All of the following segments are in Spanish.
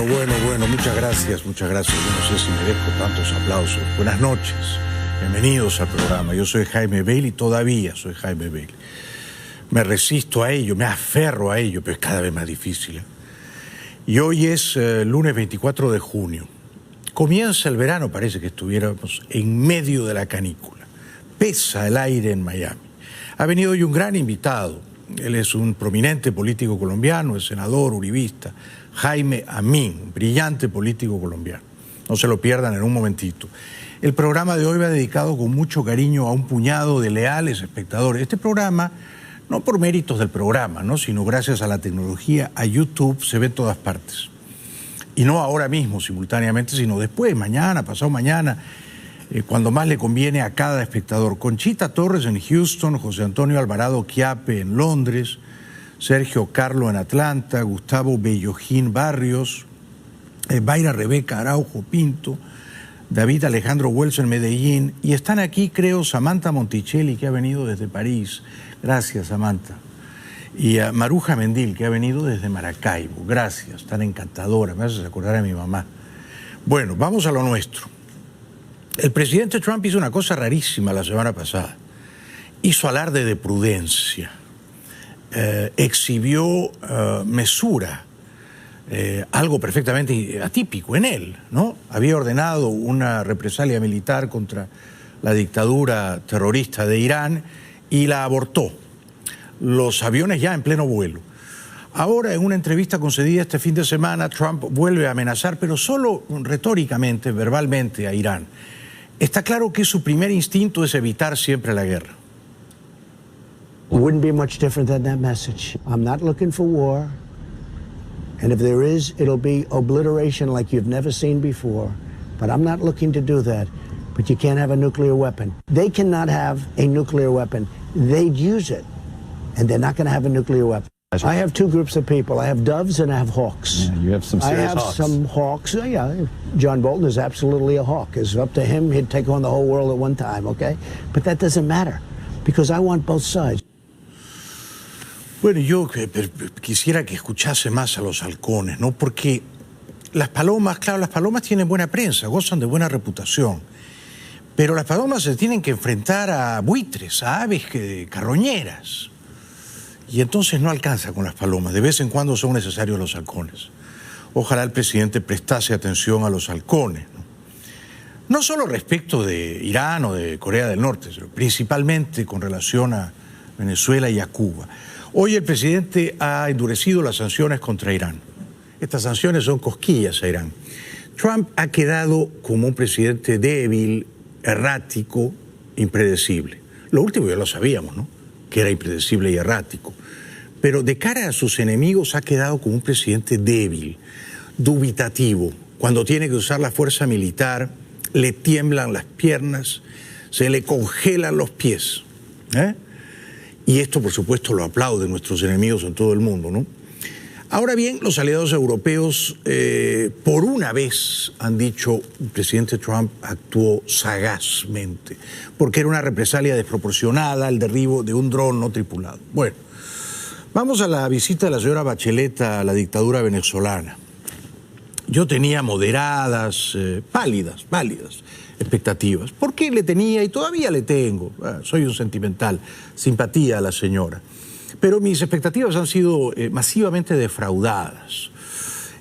Bueno, muchas gracias. Yo no sé si merezco tantos aplausos. Buenas noches, bienvenidos al programa. Yo soy Jaime Bailey, todavía soy Jaime Bailey. Me resisto a ello, me aferro a ello, pero es cada vez más difícil. Y hoy es lunes 24 de junio. Comienza el verano, parece que estuviéramos en medio de la canícula. Pesa el aire en Miami. Ha venido hoy un gran invitado. Él es un prominente político colombiano, es senador, uribista, Jaime Amín, brillante político colombiano. No se lo pierdan en un momentito. El programa de hoy va dedicado con mucho cariño a un puñado de leales espectadores. Este programa, no por méritos del programa, ¿no?, sino gracias a la tecnología, a YouTube, se ve en todas partes. Y no ahora mismo, simultáneamente, sino después, mañana, pasado mañana, cuando más le conviene a cada espectador. Conchita Torres en Houston, José Antonio Alvarado Chiappe en Londres, Sergio Carlo en Atlanta, Gustavo Bellojín Barrios, Mayra Rebeca Araujo Pinto, David Alejandro Wells en Medellín, y están aquí, creo, Samantha Monticelli, que ha venido desde París. Gracias, Samantha. Y a Maruja Mendil, que ha venido desde Maracaibo. Gracias, tan encantadora, me haces acordar a mi mamá. Bueno, vamos a lo nuestro. El presidente Trump hizo una cosa rarísima la semana pasada. Hizo alarde de prudencia. Exhibió mesura, algo perfectamente atípico en él, ¿no? Había ordenado una represalia militar contra la dictadura terrorista de Irán y la abortó. Los aviones ya en pleno vuelo. Ahora, en una entrevista concedida este fin de semana, Trump vuelve a amenazar, pero solo retóricamente, verbalmente, a Irán. Está claro que su primer instinto es evitar siempre la guerra. Wouldn't be much different than that message. I'm not looking for war. And if there is, it'll be obliteration like you've never seen before. But I'm not looking to do that. But you can't have a nuclear weapon. They cannot have a nuclear weapon. They'd use it. And they're not going to have a nuclear weapon. I have two groups of people. I have doves and I have hawks. Yeah, you have some serious hawks. I have some hawks. Yeah, John Bolton is absolutely a hawk. It's up to him. He'd take on the whole world at one time, okay? But that doesn't matter because I want both sides. Bueno, yo quisiera que escuchase más a los halcones, ¿no? Porque las palomas, claro, las palomas tienen buena prensa, gozan de buena reputación. Pero las palomas se tienen que enfrentar a buitres, a aves carroñeras. Y entonces no alcanza con las palomas. De vez en cuando son necesarios los halcones. Ojalá el presidente prestase atención a los halcones, ¿no? No solo respecto de Irán o de Corea del Norte, sino principalmente con relación a Venezuela y a Cuba. Hoy el presidente ha endurecido las sanciones contra Irán. Estas sanciones son cosquillas a Irán. Trump ha quedado como un presidente débil, errático, impredecible. Lo último ya lo sabíamos, ¿no?, que era impredecible y errático. Pero de cara a sus enemigos ha quedado como un presidente débil, dubitativo. Cuando tiene que usar la fuerza militar, le tiemblan las piernas, se le congelan los pies. Y esto, por supuesto, lo aplauden nuestros enemigos en todo el mundo, ¿no? Ahora bien, los aliados europeos, por una vez, han dicho, el presidente Trump actuó sagazmente, porque era una represalia desproporcionada al derribo de un dron no tripulado. Bueno, vamos a la visita de la señora Bachelet a la dictadura venezolana. Yo tenía moderadas, pálidas expectativas. ¿Por qué le tenía? Y todavía le tengo. Soy un sentimental, simpatía a la señora. Pero mis expectativas han sido masivamente defraudadas.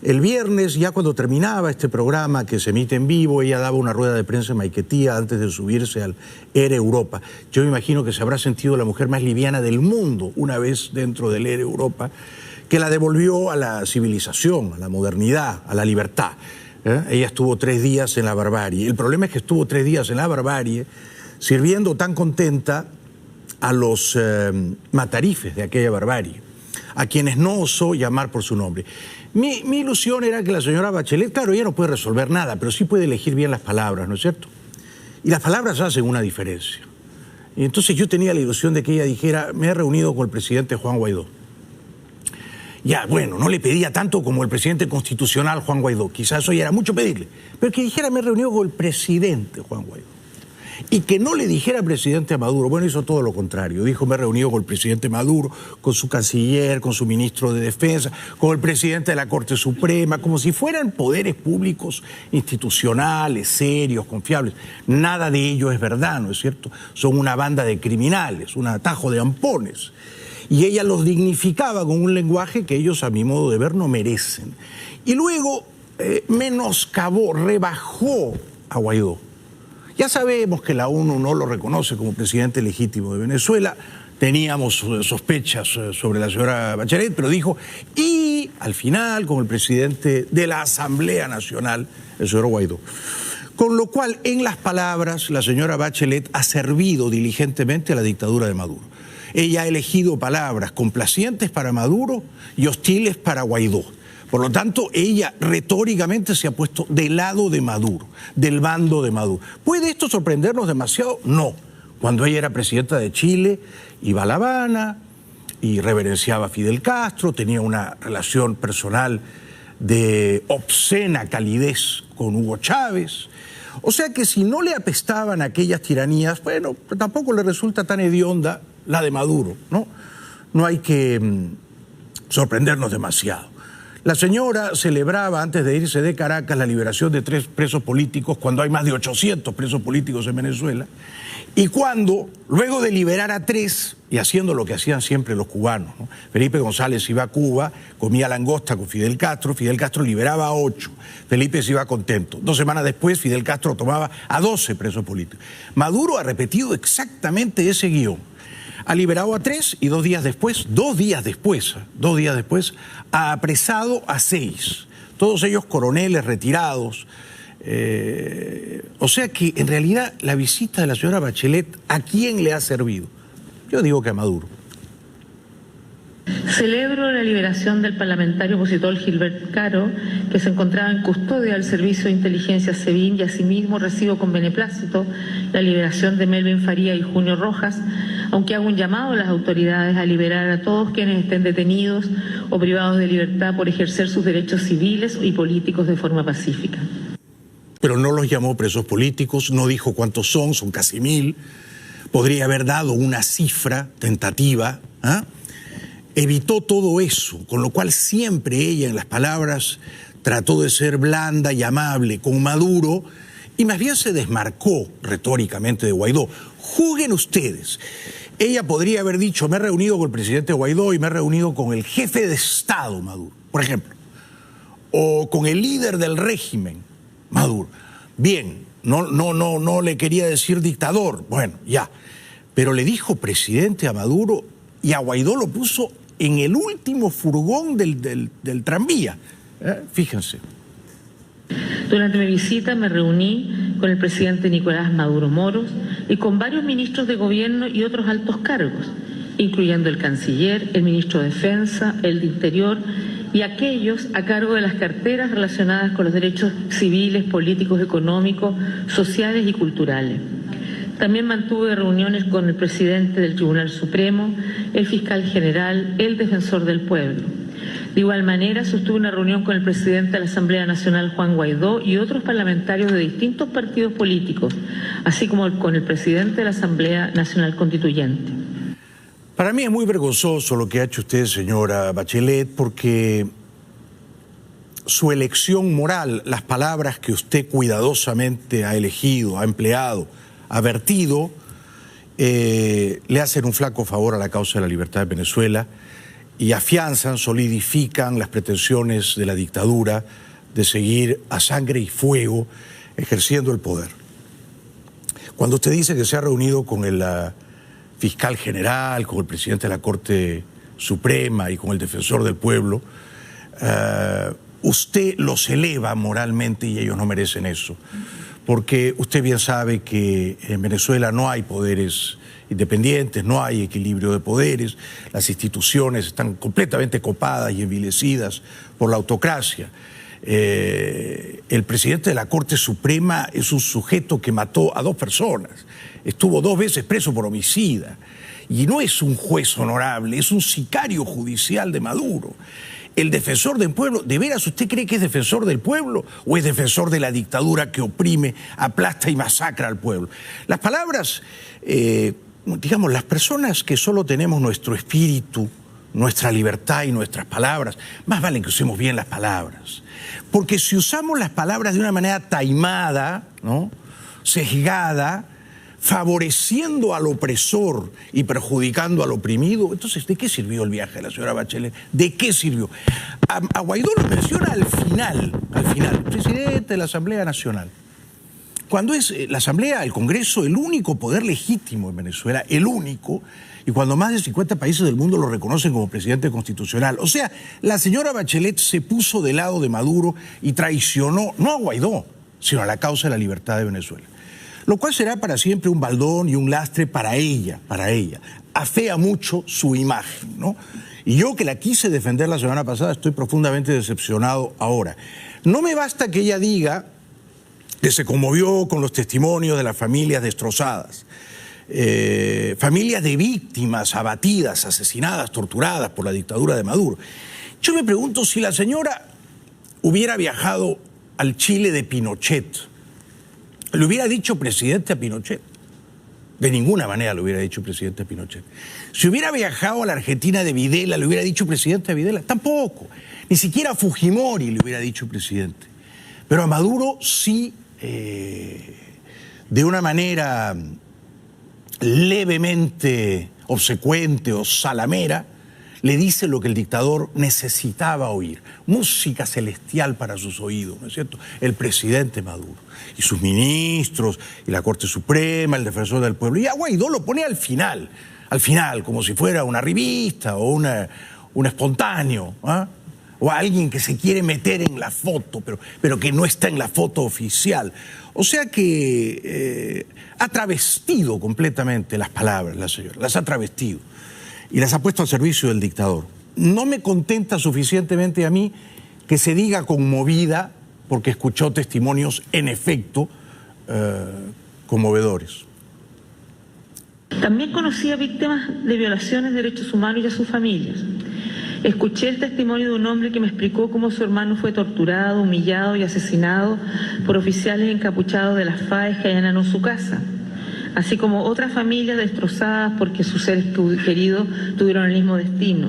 El viernes, ya cuando terminaba este programa que se emite en vivo, ella daba una rueda de prensa en Maiquetía antes de subirse al Air Europa. Yo me imagino que se habrá sentido la mujer más liviana del mundo una vez dentro del Air Europa, que la devolvió a la civilización, a la modernidad, a la libertad. Ella estuvo 3 días en la barbarie. El problema es que estuvo 3 días en la barbarie sirviendo tan contenta a los matarifes de aquella barbarie, a quienes no osó llamar por su nombre. Mi ilusión era que la señora Bachelet, claro, ella no puede resolver nada, pero sí puede elegir bien las palabras, ¿no es cierto? Y las palabras hacen una diferencia. Y entonces yo tenía la ilusión de que ella dijera, me he reunido con el presidente Juan Guaidó. Ya, bueno, no le pedía tanto como el presidente constitucional Juan Guaidó, quizás eso ya era mucho pedirle, pero que dijera, me he reunido con el presidente Juan Guaidó. y que no le dijera presidente a Maduro. Bueno, hizo todo lo contrario. Dijo, me he reunido con el presidente Maduro, con su canciller, con su ministro de Defensa, con el presidente de la Corte Suprema, como si fueran poderes públicos institucionales, serios, confiables. Nada de ello es verdad, ¿no es cierto? Son una banda de criminales, un atajo de ampones. Y ella los dignificaba con un lenguaje que ellos, a mi modo de ver, no merecen. Y luego menoscabó, rebajó a Guaidó. Ya sabemos que la ONU no lo reconoce como presidente legítimo de Venezuela. Teníamos sospechas sobre la señora Bachelet, pero dijo, y al final con el presidente de la Asamblea Nacional, el señor Guaidó. Con lo cual, en las palabras, la señora Bachelet ha servido diligentemente a la dictadura de Maduro. Ella ha elegido palabras complacientes para Maduro y hostiles para Guaidó. Por lo tanto, ella retóricamente se ha puesto del lado de Maduro, del bando de Maduro. ¿Puede esto sorprendernos demasiado? No. Cuando ella era presidenta de Chile, iba a La Habana y reverenciaba a Fidel Castro, tenía una relación personal de obscena calidez con Hugo Chávez. O sea que si no le apestaban aquellas tiranías, bueno, tampoco le resulta tan hedionda la de Maduro, ¿no? No hay que sorprendernos demasiado. La señora celebraba antes de irse de Caracas la liberación de 3 presos políticos cuando hay más de 800 presos políticos en Venezuela y cuando, luego de liberar a 3 y haciendo lo que hacían siempre los cubanos, ¿no? Felipe González iba a Cuba, comía langosta con Fidel Castro liberaba a 8, Felipe se iba contento. 2 semanas después Fidel Castro tomaba a 12 presos políticos. Maduro ha repetido exactamente ese guión. Ha liberado a 3 y 2 días después, ha apresado a 6. Todos ellos coroneles retirados. O sea que en realidad la visita de la señora Bachelet, ¿a quién le ha servido? Yo digo que a Maduro. Celebro la liberación del parlamentario opositor Gilbert Caro, que se encontraba en custodia del Servicio de Inteligencia SEBIN, y asimismo recibo con beneplácito la liberación de Melvin Faría y Junio Rojas, aunque hago un llamado a las autoridades a liberar a todos quienes estén detenidos o privados de libertad por ejercer sus derechos civiles y políticos de forma pacífica. Pero no los llamó presos políticos, no dijo cuántos son casi 1000. Podría haber dado una cifra tentativa, ¿ah? Evitó todo eso, con lo cual siempre ella en las palabras trató de ser blanda y amable con Maduro y más bien se desmarcó retóricamente de Guaidó. Juzguen ustedes. Ella podría haber dicho, me he reunido con el presidente Guaidó y me he reunido con el jefe de Estado Maduro, por ejemplo, o con el líder del régimen Maduro. Bien, no le quería decir dictador, bueno, ya, pero le dijo presidente a Maduro y a Guaidó lo puso en el último furgón del tranvía. Fíjense. Durante mi visita me reuní con el presidente Nicolás Maduro Moros y con varios ministros de gobierno y otros altos cargos, incluyendo el canciller, el ministro de Defensa, el de Interior y aquellos a cargo de las carteras relacionadas con los derechos civiles, políticos, económicos, sociales y culturales. También mantuve reuniones con el presidente del Tribunal Supremo, el fiscal general, el defensor del pueblo. De igual manera, sostuve una reunión con el presidente de la Asamblea Nacional, Juan Guaidó, y otros parlamentarios de distintos partidos políticos, así como con el presidente de la Asamblea Nacional Constituyente. Para mí es muy vergonzoso lo que ha hecho usted, señora Bachelet, porque su elección moral, las palabras que usted cuidadosamente ha elegido, ha empleado, ha vertido, le hacen un flaco favor a la causa de la libertad de Venezuela y afianzan, solidifican las pretensiones de la dictadura de seguir a sangre y fuego ejerciendo el poder. Cuando usted dice que se ha reunido con el fiscal general, con el presidente de la Corte Suprema y con el defensor del pueblo, usted los eleva moralmente y ellos no merecen eso. Porque usted bien sabe que en Venezuela no hay poderes independientes, no hay equilibrio de poderes, las instituciones están completamente copadas y envilecidas por la autocracia. El presidente de la Corte Suprema es un sujeto que mató a 2 personas, estuvo 2 veces preso por homicida, y no es un juez honorable, es un sicario judicial de Maduro. el defensor del pueblo. ¿De veras usted cree que es defensor del pueblo o es defensor de la dictadura que oprime, aplasta y masacra al pueblo? Las palabras, digamos, las personas que solo tenemos nuestro espíritu, nuestra libertad y nuestras palabras, más vale que usemos bien las palabras. Porque si usamos las palabras de una manera taimada, ¿no?, sesgada, favoreciendo al opresor y perjudicando al oprimido, entonces, ¿de qué sirvió el viaje de la señora Bachelet? ¿De qué sirvió? A Guaidó lo menciona al final, presidente de la Asamblea Nacional. Cuando es la Asamblea, el Congreso, el único poder legítimo en Venezuela, el único, y cuando más de 50 países del mundo lo reconocen como presidente constitucional. O sea, la señora Bachelet se puso del lado de Maduro y traicionó, no a Guaidó, sino a la causa de la libertad de Venezuela. Lo cual será para siempre un baldón y un lastre para ella. Afea mucho su imagen, ¿no? Y yo, que la quise defender la semana pasada, estoy profundamente decepcionado ahora. No me basta que ella diga que se conmovió con los testimonios de las familias destrozadas, familias de víctimas abatidas, asesinadas, torturadas por la dictadura de Maduro. Yo me pregunto si la señora hubiera viajado al Chile de Pinochet, ¿le hubiera dicho presidente a Pinochet? De ninguna manera le hubiera dicho presidente a Pinochet. Si hubiera viajado a la Argentina de Videla, ¿le hubiera dicho presidente a Videla? Tampoco. Ni siquiera a Fujimori le hubiera dicho presidente. Pero a Maduro sí, de una manera levemente obsecuente o salamera, le dice lo que el dictador necesitaba oír. Música celestial para sus oídos, ¿no es cierto? El presidente Maduro y sus ministros y la Corte Suprema, el defensor del pueblo. Y a Guaidó lo pone al final, como si fuera una revista o un espontáneo, ¿eh? O alguien que se quiere meter en la foto, pero que no está en la foto oficial. O sea que ha travestido completamente las palabras, la señora, las ha travestido y las ha puesto al servicio del dictador. No me contenta suficientemente a mí que se diga conmovida porque escuchó testimonios, en efecto, conmovedores. También conocí a víctimas de violaciones de derechos humanos y a sus familias. Escuché el testimonio de un hombre que me explicó cómo su hermano fue torturado, humillado y asesinado por oficiales encapuchados de las FARC que allanaron su casa, así como otras familias destrozadas porque sus seres queridos tuvieron el mismo destino.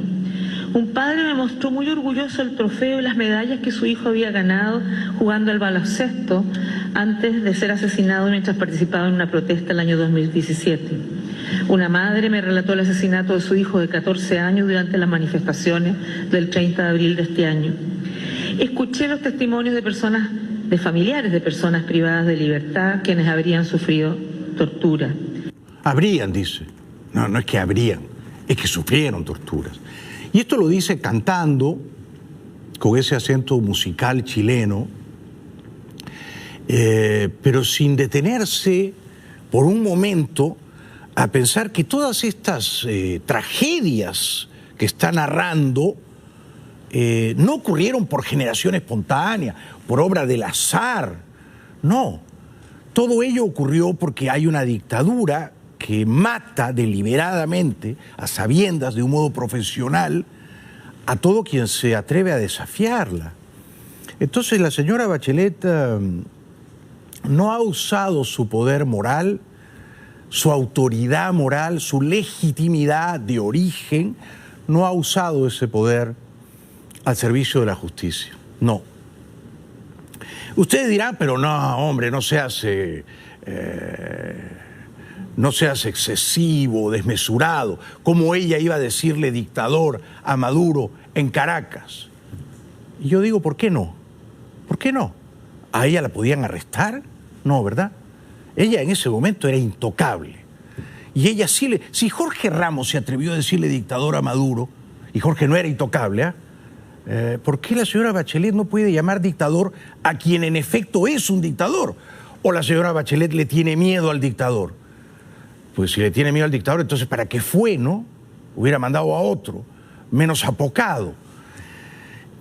Un padre me mostró muy orgulloso el trofeo y las medallas que su hijo había ganado jugando al baloncesto antes de ser asesinado mientras participaba en una protesta el año 2017. Una madre me relató el asesinato de su hijo de 14 años durante las manifestaciones del 30 de abril de este año. Escuché los testimonios de familiares de personas privadas de libertad quienes habrían sufrido tortura. Habrían, dice. No es que habrían, es que sufrieron torturas. Y esto lo dice cantando, con ese acento musical chileno, pero sin detenerse por un momento a pensar que todas estas tragedias que está narrando no ocurrieron por generación espontánea, por obra del azar. No, todo ello ocurrió porque hay una dictadura que mata deliberadamente, a sabiendas, de un modo profesional, a todo quien se atreve a desafiarla. Entonces la señora Bachelet no ha usado su poder moral, su autoridad moral, su legitimidad de origen, no ha usado ese poder al servicio de la justicia. No. Ustedes dirán, pero no, hombre, no seas excesivo, desmesurado. ¿Cómo ella iba a decirle dictador a Maduro en Caracas? Y yo digo, ¿por qué no? ¿Por qué no? ¿A ella la podían arrestar? No, ¿verdad? Ella en ese momento era intocable. Y ella sí si Jorge Ramos se atrevió a decirle dictador a Maduro, y Jorge no era intocable, ¿por qué la señora Bachelet no puede llamar dictador a quien en efecto es un dictador? ¿O la señora Bachelet le tiene miedo al dictador? Pues si le tiene miedo al dictador, entonces ¿para qué fue, no? Hubiera mandado a otro, menos apocado.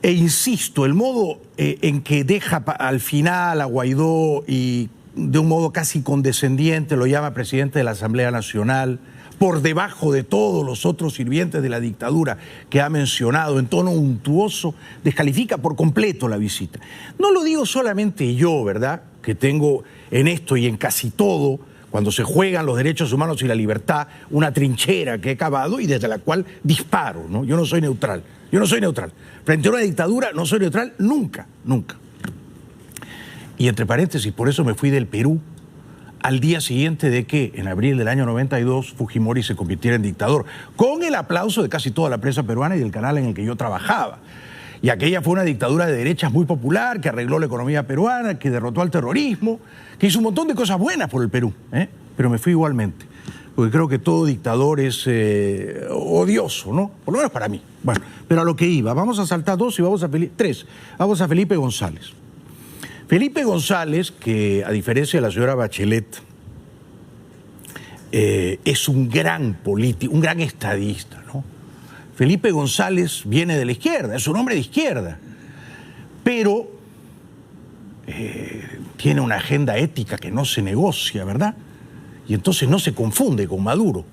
E insisto, el modo en que deja al final a Guaidó y de un modo casi condescendiente lo llama presidente de la Asamblea Nacional, por debajo de todos los otros sirvientes de la dictadura que ha mencionado en tono untuoso, descalifica por completo la visita. No lo digo solamente yo, ¿verdad?, que tengo en esto y en casi todo, cuando se juegan los derechos humanos y la libertad, una trinchera que he cavado y desde la cual disparo, ¿no? Yo no soy neutral, yo no soy neutral. Frente a una dictadura no soy neutral nunca, nunca. Y entre paréntesis, por eso me fui del Perú al día siguiente de que, en abril del año 92, Fujimori se convirtiera en dictador, con el aplauso de casi toda la prensa peruana y del canal en el que yo trabajaba. Y aquella fue una dictadura de derechas muy popular, que arregló la economía peruana, que derrotó al terrorismo, que hizo un montón de cosas buenas por el Perú, pero me fui igualmente, porque creo que todo dictador es odioso, ¿no? Por lo menos para mí. Bueno, pero a lo que iba, vamos a saltar dos y vamos a tres. Vamos a Felipe González. Felipe González, que a diferencia de la señora Bachelet, es un gran político, un gran estadista, ¿no? Felipe González viene de la izquierda, es un hombre de izquierda, pero tiene una agenda ética que no se negocia, ¿verdad? Y entonces no se confunde con Maduro.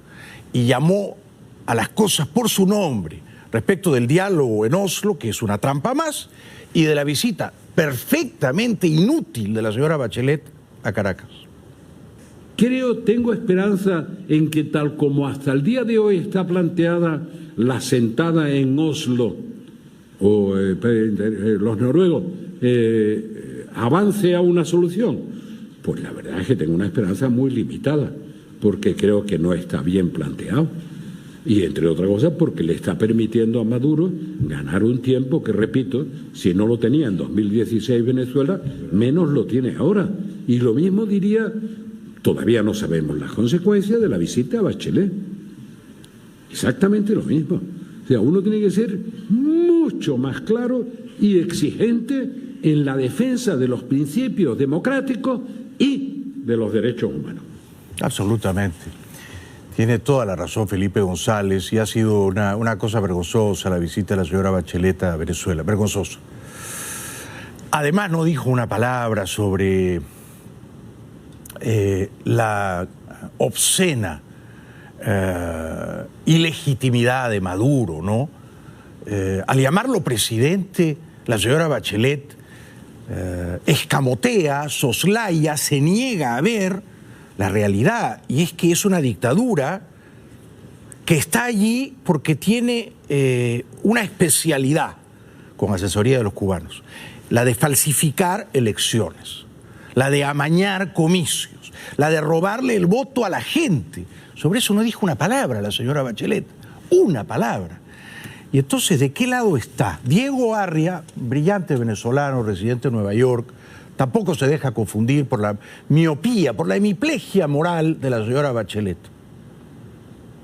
Y llamó a las cosas por su nombre respecto del diálogo en Oslo, que es una trampa más, y de la visita perfectamente inútil de la señora Bachelet a Caracas. Tengo esperanza en que tal como hasta el día de hoy está planteada la sentada en Oslo, o los noruegos, avance a una solución. Pues la verdad es que tengo una esperanza muy limitada, porque creo que no está bien planteado. Y entre otras cosas porque le está permitiendo a Maduro ganar un tiempo que, repito, si no lo tenía en 2016 Venezuela, menos lo tiene ahora. Y lo mismo diría, todavía no sabemos las consecuencias de la visita a Bachelet. Exactamente lo mismo. O sea, uno tiene que ser mucho más claro y exigente en la defensa de los principios democráticos y de los derechos humanos. Absolutamente. Tiene toda la razón Felipe González, y ha sido una cosa vergonzosa la visita de la señora Bachelet a Venezuela, vergonzosa. Además no dijo una palabra sobre la obscena ilegitimidad de Maduro, ¿no? Al llamarlo presidente, la señora Bachelet escamotea, soslaya, se niega a ver la realidad, y es que es una dictadura que está allí porque tiene una especialidad con asesoría de los cubanos, la de falsificar elecciones, la de amañar comicios, la de robarle el voto a la gente. Sobre eso no dijo una palabra la señora Bachelet, una palabra. Y entonces, ¿de qué lado está? Diego Arria, brillante venezolano, residente en Nueva York, tampoco se deja confundir por la miopía, por la hemiplegia moral de la señora Bachelet.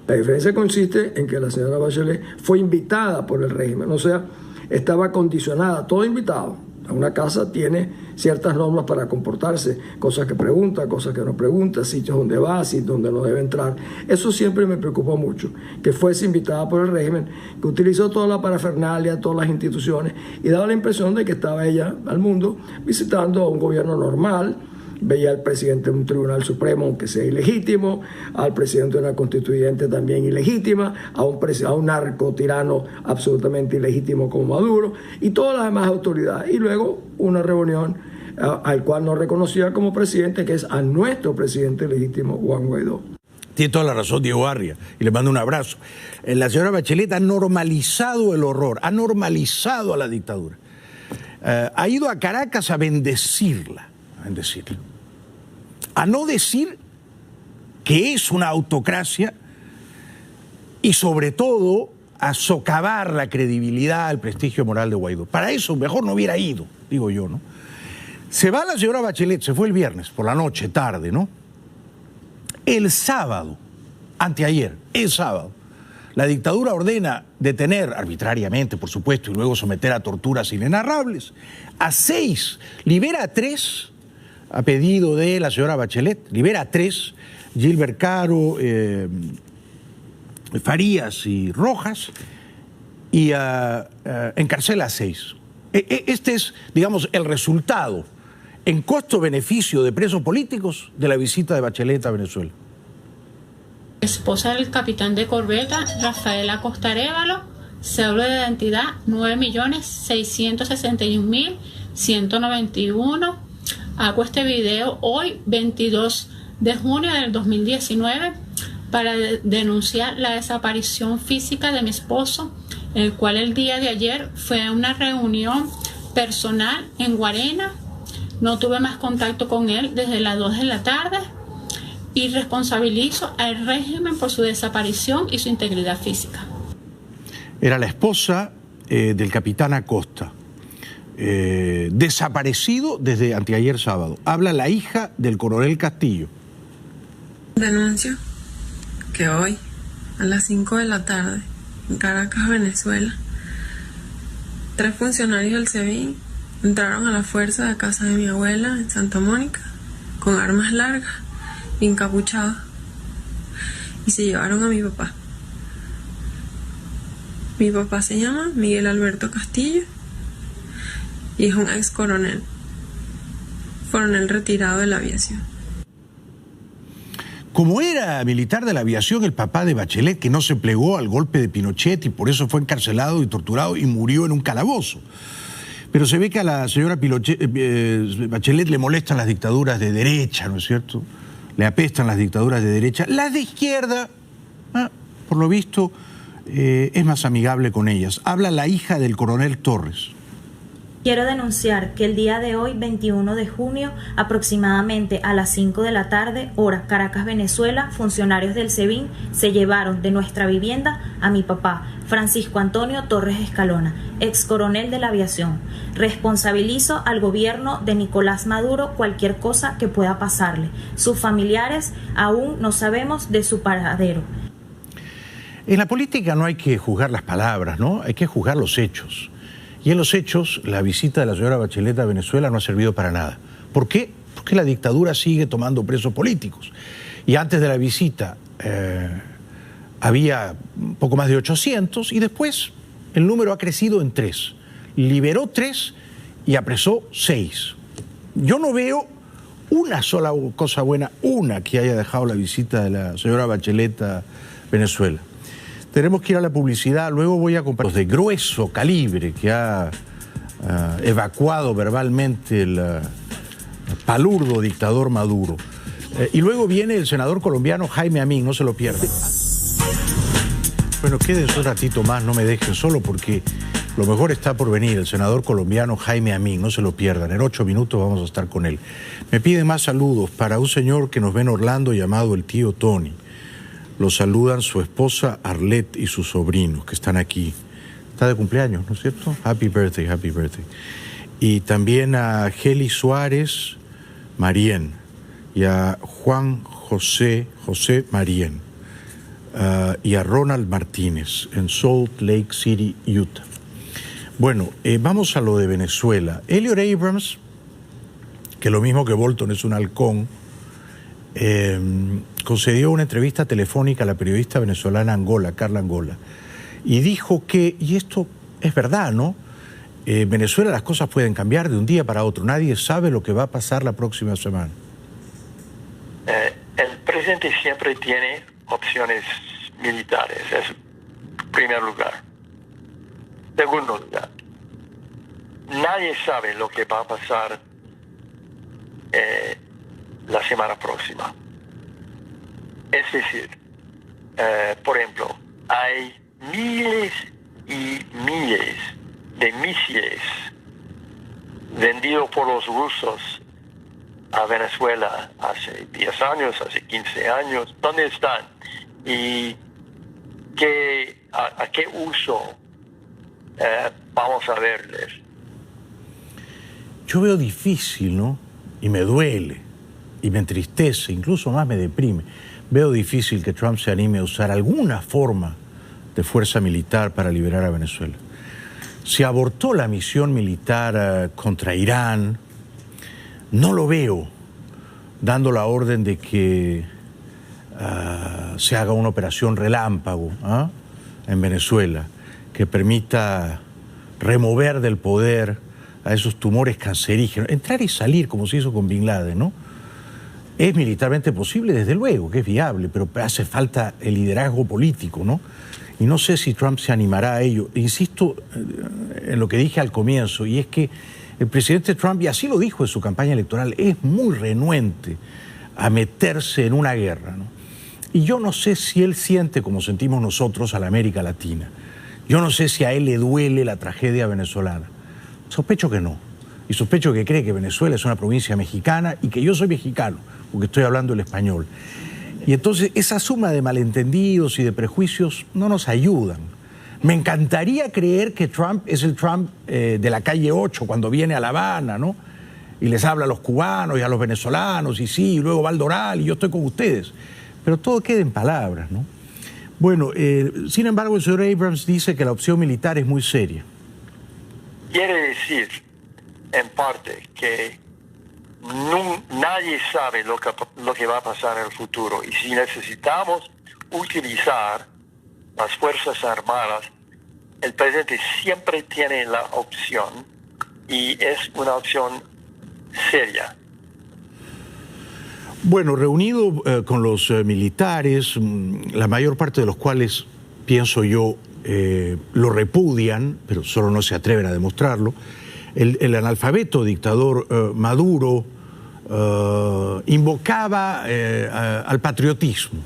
La diferencia consiste en que la señora Bachelet fue invitada por el régimen, o sea, estaba condicionada. Todo invitado a una casa tiene ciertas normas para comportarse, cosas que pregunta, cosas que no pregunta, sitios donde va, sitios donde no debe entrar. Eso siempre me preocupó mucho, que fuese invitada por el régimen, que utilizó toda la parafernalia, todas las instituciones, y daba la impresión de que estaba ella al mundo visitando a un gobierno normal. Veía al presidente de un tribunal supremo, aunque sea ilegítimo, al presidente de una constituyente también ilegítima, a un narcotirano absolutamente ilegítimo como Maduro, y todas las demás autoridades. Y luego una reunión al cual no reconocía como presidente, que es a nuestro presidente legítimo, Juan Guaidó. Tiene toda la razón Diego Arria, y le mando un abrazo. La señora Bachelet ha normalizado el horror, ha normalizado a la dictadura. Ha ido a Caracas a bendecirla, a no decir que es una autocracia, y sobre todo a socavar la credibilidad, el prestigio moral de Guaidó. Para eso mejor no hubiera ido, digo yo, ¿no? Se va la señora Bachelet, se fue el viernes, por la noche, tarde, ¿no? El sábado, anteayer, el sábado, la dictadura ordena detener arbitrariamente, por supuesto, y luego someter a torturas inenarrables a 6, libera a 3, a pedido de la señora Bachelet, libera a 3, Gilbert Caro, Farías y Rojas, y encarcela a 6. Este es, digamos, el resultado en costo-beneficio de presos políticos de la visita de Bachelet a Venezuela. Esposa del capitán de corbeta Rafael Acosta Arévalo, cédula de identidad 9.661.191. Hago este video hoy, 22 de junio del 2019, para denunciar la desaparición física de mi esposo, el cual el día de ayer fue a una reunión personal en Guarena. No tuve más contacto con él desde las 2 de la tarde y responsabilizo al régimen por su desaparición y su integridad física. Era la esposa del capitán Acosta, desaparecido desde anteayer sábado. Habla la hija del coronel Castillo. Denuncio que hoy, a las 5 de la tarde, en Caracas, Venezuela, 3 funcionarios del SEBIN entraron a la fuerza de casa de mi abuela en Santa Mónica con armas largas y encapuchados y se llevaron a mi papá. Mi papá se llama Miguel Alberto Castillo y es un ex coronel retirado de la aviación. Como era militar de la aviación, el papá de Bachelet, que no se plegó al golpe de Pinochet y por eso fue encarcelado y torturado y murió en un calabozo. Pero se ve que a la señora Bachelet le molestan las dictaduras de derecha, ¿no es cierto? Le apestan las dictaduras de derecha. Las de izquierda, por lo visto, es más amigable con ellas. Habla la hija del coronel Torres. Quiero denunciar que el día de hoy, 21 de junio, aproximadamente a las 5 de la tarde, hora Caracas, Venezuela, funcionarios del SEBIN se llevaron de nuestra vivienda a mi papá, Francisco Antonio Torres Escalona, ex coronel de la aviación. Responsabilizo al gobierno de Nicolás Maduro cualquier cosa que pueda pasarle. Sus familiares aún no sabemos de su paradero. En la política no hay que juzgar las palabras, ¿no? Hay que juzgar los hechos. Y en los hechos, la visita de la señora Bachelet a Venezuela no ha servido para nada. ¿Por qué? Porque la dictadura sigue tomando presos políticos. Y antes de la visita había un poco más de 800 y después el número ha crecido en 3. Liberó 3 y apresó 6. Yo no veo una sola cosa buena, una que haya dejado la visita de la señora Bachelet a Venezuela. Tenemos que ir a la publicidad, luego voy a compartir los de grueso calibre que ha evacuado verbalmente el palurdo dictador Maduro. Y luego viene el senador colombiano Jaime Amín, no se lo pierdan. Bueno, quédense un ratito más, no me dejen solo porque lo mejor está por venir, el senador colombiano Jaime Amín, no se lo pierdan, en 8 minutos vamos a estar con él. Me piden más saludos para un señor que nos ve en Orlando llamado el tío Tony. Lo saludan su esposa Arlette y sus sobrinos que están aquí. Está de cumpleaños, ¿no es cierto? Happy birthday, happy birthday. Y también a Geli Suárez Marien y a Juan José Marien y a Ronald Martínez en Salt Lake City, Utah. Bueno, vamos a lo de Venezuela. Elliot Abrams, que lo mismo que Bolton es un halcón, concedió una entrevista telefónica a la periodista venezolana Carla Angola, y dijo que, y esto es verdad, ¿no? En Venezuela las cosas pueden cambiar de un día para otro, nadie sabe lo que va a pasar la próxima semana. El presidente siempre tiene opciones militares, es primer lugar. Segundo lugar, nadie sabe lo que va a pasar la semana próxima. Es decir, por ejemplo, hay miles y miles de misiles vendidos por los rusos a Venezuela hace 10 años, hace 15 años. ¿Dónde están? ¿Y a qué uso vamos a verles? Yo veo difícil, ¿no? Y me duele, y me entristece, incluso más me deprime. Veo difícil que Trump se anime a usar alguna forma de fuerza militar para liberar a Venezuela. Se abortó la misión militar contra Irán. No lo veo dando la orden de que se haga una operación relámpago en Venezuela que permita remover del poder a esos tumores cancerígenos, entrar y salir como se hizo con Bin Laden, ¿no? Es militarmente posible, desde luego, que es viable, pero hace falta el liderazgo político, ¿no? Y no sé si Trump se animará a ello. Insisto en lo que dije al comienzo, y es que el presidente Trump, y así lo dijo en su campaña electoral, es muy renuente a meterse en una guerra, ¿no? Y yo no sé si él siente como sentimos nosotros a la América Latina. Yo no sé si a él le duele la tragedia venezolana. Sospecho que no. Y sospecho que cree que Venezuela es una provincia mexicana y que yo soy mexicano, porque estoy hablando el español. Y entonces esa suma de malentendidos y de prejuicios no nos ayudan. Me encantaría creer que Trump es el Trump de la calle 8 cuando viene a La Habana, ¿no? Y les habla a los cubanos y a los venezolanos, y sí, y luego va al Doral y yo estoy con ustedes. Pero todo queda en palabras, ¿no? Bueno, sin embargo, el señor Abrams dice que la opción militar es muy seria. Quiere decir, en parte, que nadie sabe lo que va a pasar en el futuro. Y si necesitamos utilizar las Fuerzas Armadas, el presidente siempre tiene la opción, y es una opción seria. Bueno, reunido con los militares, la mayor parte de los cuales, pienso yo, lo repudian, pero solo no se atreven a demostrarlo, el analfabeto dictador Maduro invocaba al patriotismo.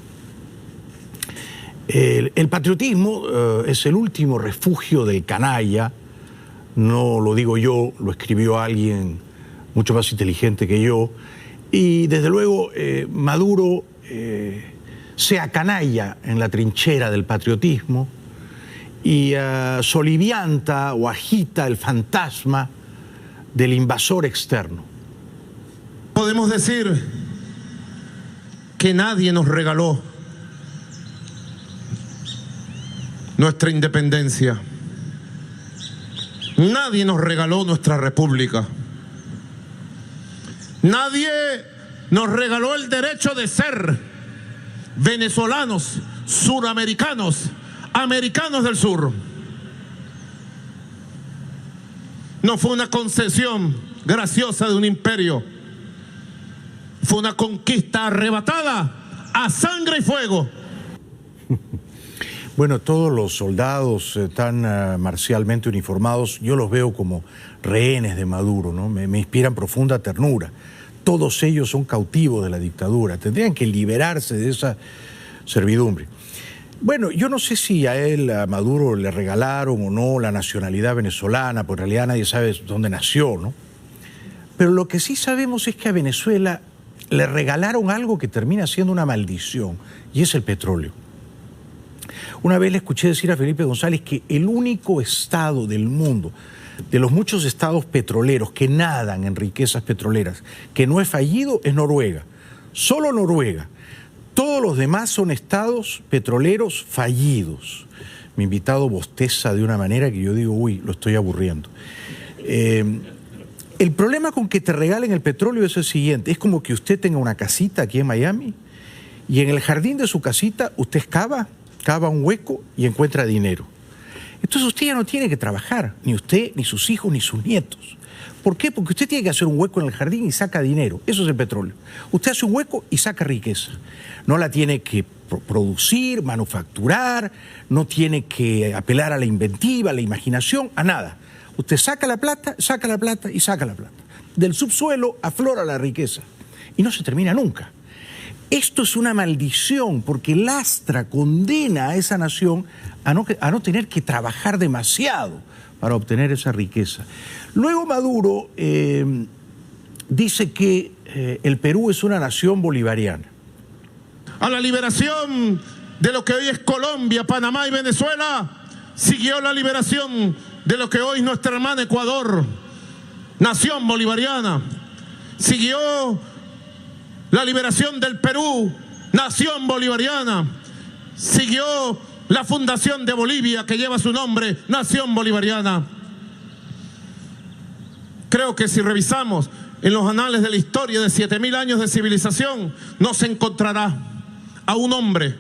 El patriotismo es el último refugio del canalla, no lo digo yo, lo escribió alguien mucho más inteligente que yo, y desde luego Maduro se acanalla en la trinchera del patriotismo y solivianta o agita el fantasma del invasor externo. Podemos decir que nadie nos regaló nuestra independencia. Nadie nos regaló nuestra república. Nadie nos regaló el derecho de ser venezolanos, suramericanos, americanos del sur. No fue una concesión graciosa de un imperio. Fue una conquista arrebatada a sangre y fuego. Bueno, todos los soldados tan marcialmente uniformados, yo los veo como rehenes de Maduro, ¿no? Me inspiran profunda ternura. Todos ellos son cautivos de la dictadura. Tendrían que liberarse de esa servidumbre. Bueno, yo no sé si a él, a Maduro, le regalaron o no la nacionalidad venezolana, porque en realidad nadie sabe dónde nació, ¿no? Pero lo que sí sabemos es que a Venezuela le regalaron algo que termina siendo una maldición, y es el petróleo. Una vez le escuché decir a Felipe González que el único estado del mundo, de los muchos estados petroleros que nadan en riquezas petroleras, que no es fallido, es Noruega. Solo Noruega. Todos los demás son estados petroleros fallidos. Mi invitado bosteza de una manera que yo digo, uy, lo estoy aburriendo. El problema con que te regalen el petróleo es el siguiente. Es como que usted tenga una casita aquí en Miami y en el jardín de su casita usted cava un hueco y encuentra dinero. Entonces usted ya no tiene que trabajar, ni usted, ni sus hijos, ni sus nietos. ¿Por qué? Porque usted tiene que hacer un hueco en el jardín y saca dinero. Eso es el petróleo. Usted hace un hueco y saca riqueza. No la tiene que producir, manufacturar, no tiene que apelar a la inventiva, a la imaginación, a nada. Usted saca la plata y saca la plata. Del subsuelo aflora la riqueza y no se termina nunca. Esto es una maldición porque lastra, condena a esa nación a no tener que trabajar demasiado para obtener esa riqueza. Luego Maduro dice que el Perú es una nación bolivariana. A la liberación de lo que hoy es Colombia, Panamá y Venezuela, siguió la liberación de lo que hoy es nuestra hermana Ecuador, nación bolivariana. Siguió la liberación del Perú, nación bolivariana. Siguió la fundación de Bolivia, que lleva su nombre, nación bolivariana. Creo que si revisamos en los anales de la historia de 7.000 años de civilización, no se encontrará a un hombre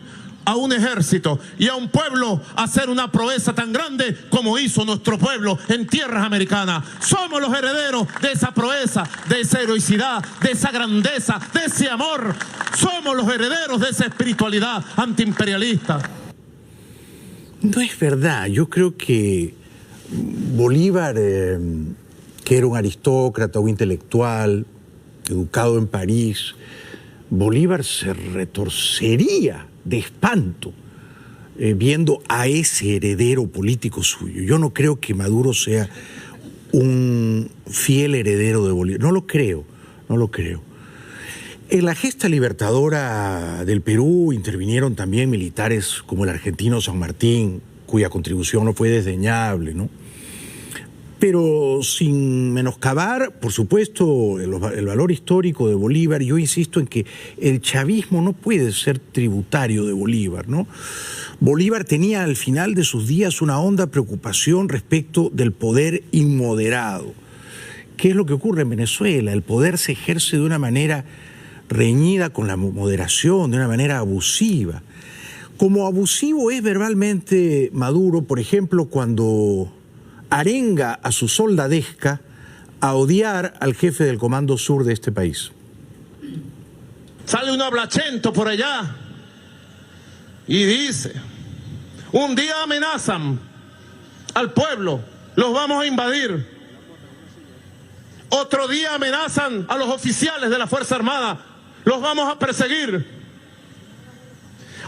a un ejército y a un pueblo hacer una proeza tan grande como hizo nuestro pueblo en tierras americanas. Somos los herederos de esa proeza, de esa heroicidad, de esa grandeza, de ese amor. Somos los herederos de esa espiritualidad antiimperialista. No es verdad. Yo creo que Bolívar, que era un aristócrata, un intelectual, educado en París, Bolívar se retorcería de espanto viendo a ese heredero político suyo. Yo no creo que Maduro sea un fiel heredero de Bolívar. No lo creo, no lo creo. En la gesta libertadora del Perú intervinieron también militares como el argentino San Martín, cuya contribución no fue desdeñable, ¿no? Pero sin menoscabar, por supuesto, el valor histórico de Bolívar, yo insisto en que el chavismo no puede ser tributario de Bolívar, ¿no? Bolívar tenía al final de sus días una honda preocupación respecto del poder inmoderado. ¿Qué es lo que ocurre en Venezuela? El poder se ejerce de una manera reñida con la moderación, de una manera abusiva. Como abusivo es verbalmente Maduro, por ejemplo, cuando arenga a su soldadesca a odiar al jefe del Comando Sur de este país. Sale un hablachento por allá y dice: un día amenazan al pueblo, los vamos a invadir. Otro día amenazan a los oficiales de la Fuerza Armada, los vamos a perseguir.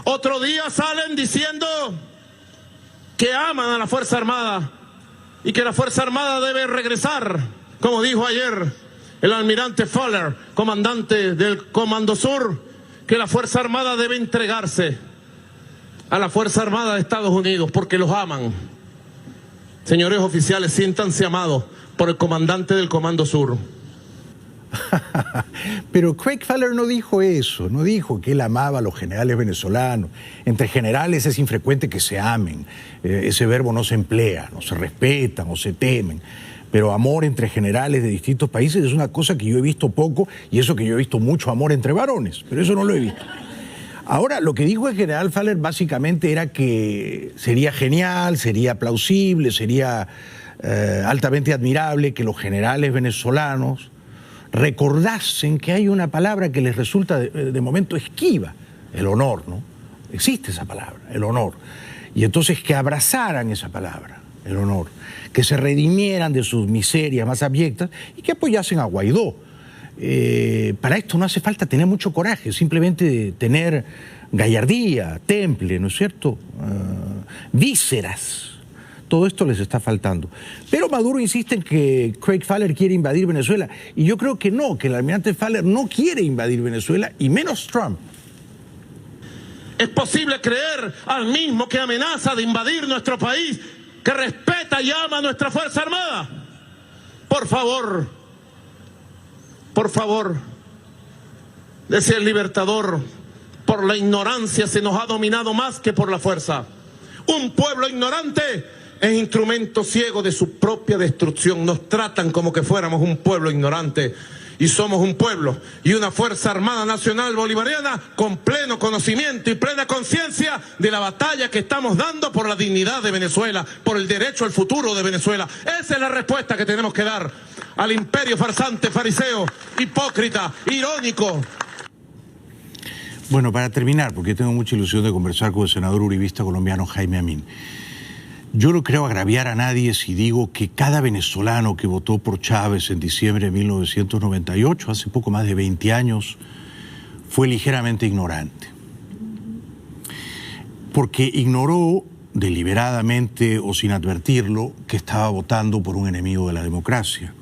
Otro día salen diciendo que aman a la Fuerza Armada y que la Fuerza Armada debe regresar, como dijo ayer el almirante Fuller, comandante del Comando Sur, que la Fuerza Armada debe entregarse a la Fuerza Armada de Estados Unidos porque los aman. Señores oficiales, siéntanse amados por el comandante del Comando Sur. Pero Craig Fuller no dijo eso, no dijo que él amaba a los generales venezolanos. Entre generales es infrecuente que se amen, ese verbo no se emplea, no se respetan o se temen. Pero amor entre generales de distintos países es una cosa que yo he visto poco, y eso que yo he visto mucho amor entre varones, pero eso no lo he visto. Ahora, lo que dijo el general Fuller básicamente era que sería genial, sería plausible, sería altamente admirable que los generales venezolanos recordasen que hay una palabra que les resulta de momento esquiva, el honor, ¿no? Existe esa palabra, el honor. Y entonces que abrazaran esa palabra, el honor, que se redimieran de sus miserias más abyectas y que apoyasen a Guaidó. Para esto no hace falta tener mucho coraje, simplemente tener gallardía, temple, ¿no es cierto? Vísceras. Todo esto les está faltando. Pero Maduro insiste en que Craig Fuller quiere invadir Venezuela. Y yo creo que no, que el almirante Fuller no quiere invadir Venezuela, y menos Trump. ¿Es posible creer al mismo que amenaza de invadir nuestro país, que respeta y ama a nuestra Fuerza Armada? Por favor, decía el Libertador, por la ignorancia se nos ha dominado más que por la fuerza. Un pueblo ignorante es instrumento ciego de su propia destrucción. Nos tratan como que fuéramos un pueblo ignorante, y somos un pueblo y una Fuerza Armada Nacional Bolivariana con pleno conocimiento y plena conciencia de la batalla que estamos dando por la dignidad de Venezuela, por el derecho al futuro de Venezuela. Esa es la respuesta que tenemos que dar al imperio farsante, fariseo, hipócrita, irónico. Bueno, para terminar, porque tengo mucha ilusión de conversar con el senador uribista colombiano Jaime Amin. Yo no creo agraviar a nadie si digo que cada venezolano que votó por Chávez en diciembre de 1998, hace poco más de 20 años, fue ligeramente ignorante. Porque ignoró deliberadamente o sin advertirlo que estaba votando por un enemigo de la democracia.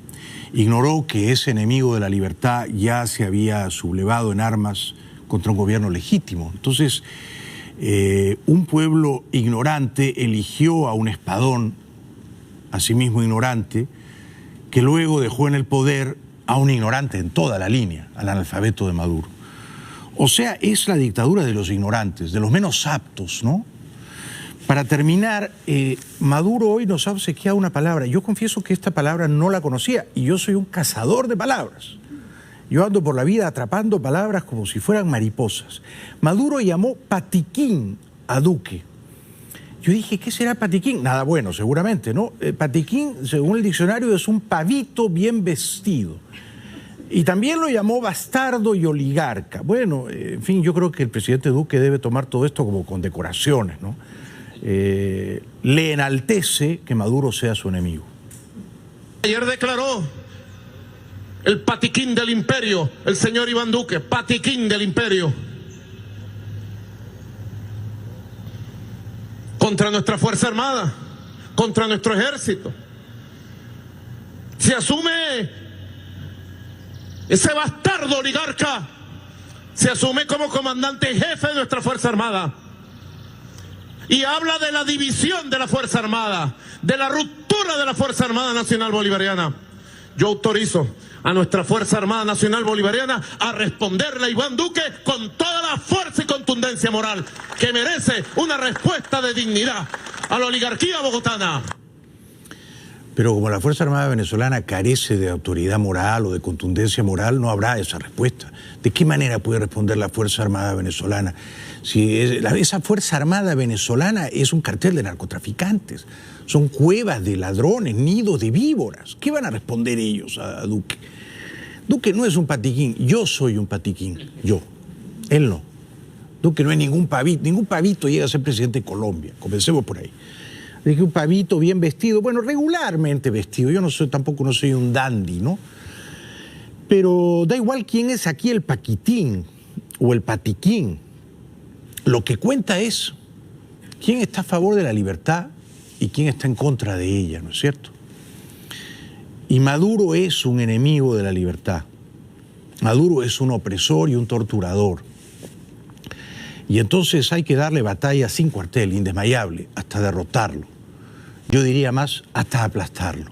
Ignoró que ese enemigo de la libertad ya se había sublevado en armas contra un gobierno legítimo. Entonces, un pueblo ignorante eligió a un espadón, asimismo ignorante, que luego dejó en el poder a un ignorante en toda la línea, al analfabeto de Maduro. O sea, es la dictadura de los ignorantes, de los menos aptos, ¿no? Para terminar, Maduro hoy nos ha obsequiado una palabra. Yo confieso que esta palabra no la conocía, y yo soy un cazador de palabras. Yo ando por la vida atrapando palabras como si fueran mariposas. Maduro llamó patiquín a Duque. Yo dije, ¿qué será patiquín? Nada bueno, seguramente, ¿no? Patiquín, según el diccionario, es un pavito bien vestido. Y también lo llamó bastardo y oligarca. Bueno, en fin, yo creo que el presidente Duque debe tomar todo esto como condecoraciones, ¿no? Le enaltece que Maduro sea su enemigo. Ayer declaró el patiquín del imperio, el señor Iván Duque, patiquín del imperio, contra nuestra Fuerza Armada, contra nuestro ejército. Se asume ese bastardo oligarca, se asume como comandante jefe de nuestra Fuerza Armada y habla de la división de la Fuerza Armada, de la ruptura de la Fuerza Armada Nacional Bolivariana. Yo autorizo a nuestra Fuerza Armada Nacional Bolivariana a responderle a Iván Duque con toda la fuerza y contundencia moral que merece una respuesta de dignidad a la oligarquía bogotana. Pero como la Fuerza Armada venezolana carece de autoridad moral o de contundencia moral, no habrá esa respuesta. ¿De qué manera puede responder la Fuerza Armada venezolana? Si esa Fuerza Armada venezolana es un cartel de narcotraficantes, son cuevas de ladrones, nidos de víboras. ¿Qué van a responder ellos a Duque? Duque no es un patiquín, yo soy un patiquín, yo, él no. Duque no es ningún pavito llega a ser presidente de Colombia, comencemos por ahí. Dije un pavito bien vestido, bueno, regularmente vestido, yo tampoco no soy un dandy, ¿no? Pero da igual quién es aquí el paquitín o el patiquín. Lo que cuenta es quién está a favor de la libertad y quién está en contra de ella, ¿no es cierto? Y Maduro es un enemigo de la libertad. Maduro es un opresor y un torturador. Y entonces hay que darle batalla sin cuartel, indesmayable, hasta derrotarlo. Yo diría más, hasta aplastarlo.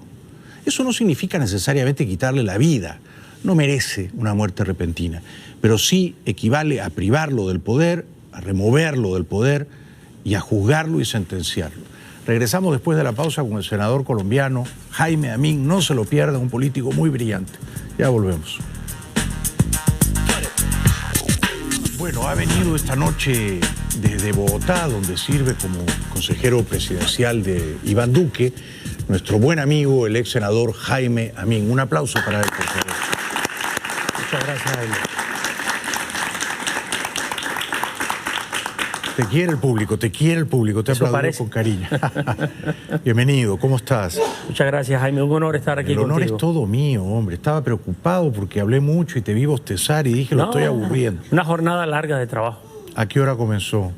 Eso no significa necesariamente quitarle la vida. No merece una muerte repentina. Pero sí equivale a privarlo del poder, a removerlo del poder y a juzgarlo y sentenciarlo. Regresamos después de la pausa con el senador colombiano Jaime Amín. No se lo pierdan, un político muy brillante. Ya volvemos. Bueno, ha venido esta noche desde Bogotá, donde sirve como consejero presidencial de Iván Duque, nuestro buen amigo, el ex senador Jaime Amín. Un aplauso para él, por favor. Muchas gracias, Jaime. Te quiere el público, te aplaudo con cariño. Bienvenido, ¿cómo estás? Muchas gracias, Jaime, un honor estar aquí contigo. El honor es todo mío, hombre. Estaba preocupado porque hablé mucho y te vi bostezar y dije, lo estoy aburriendo. Una jornada larga de trabajo. ¿A qué hora comenzó?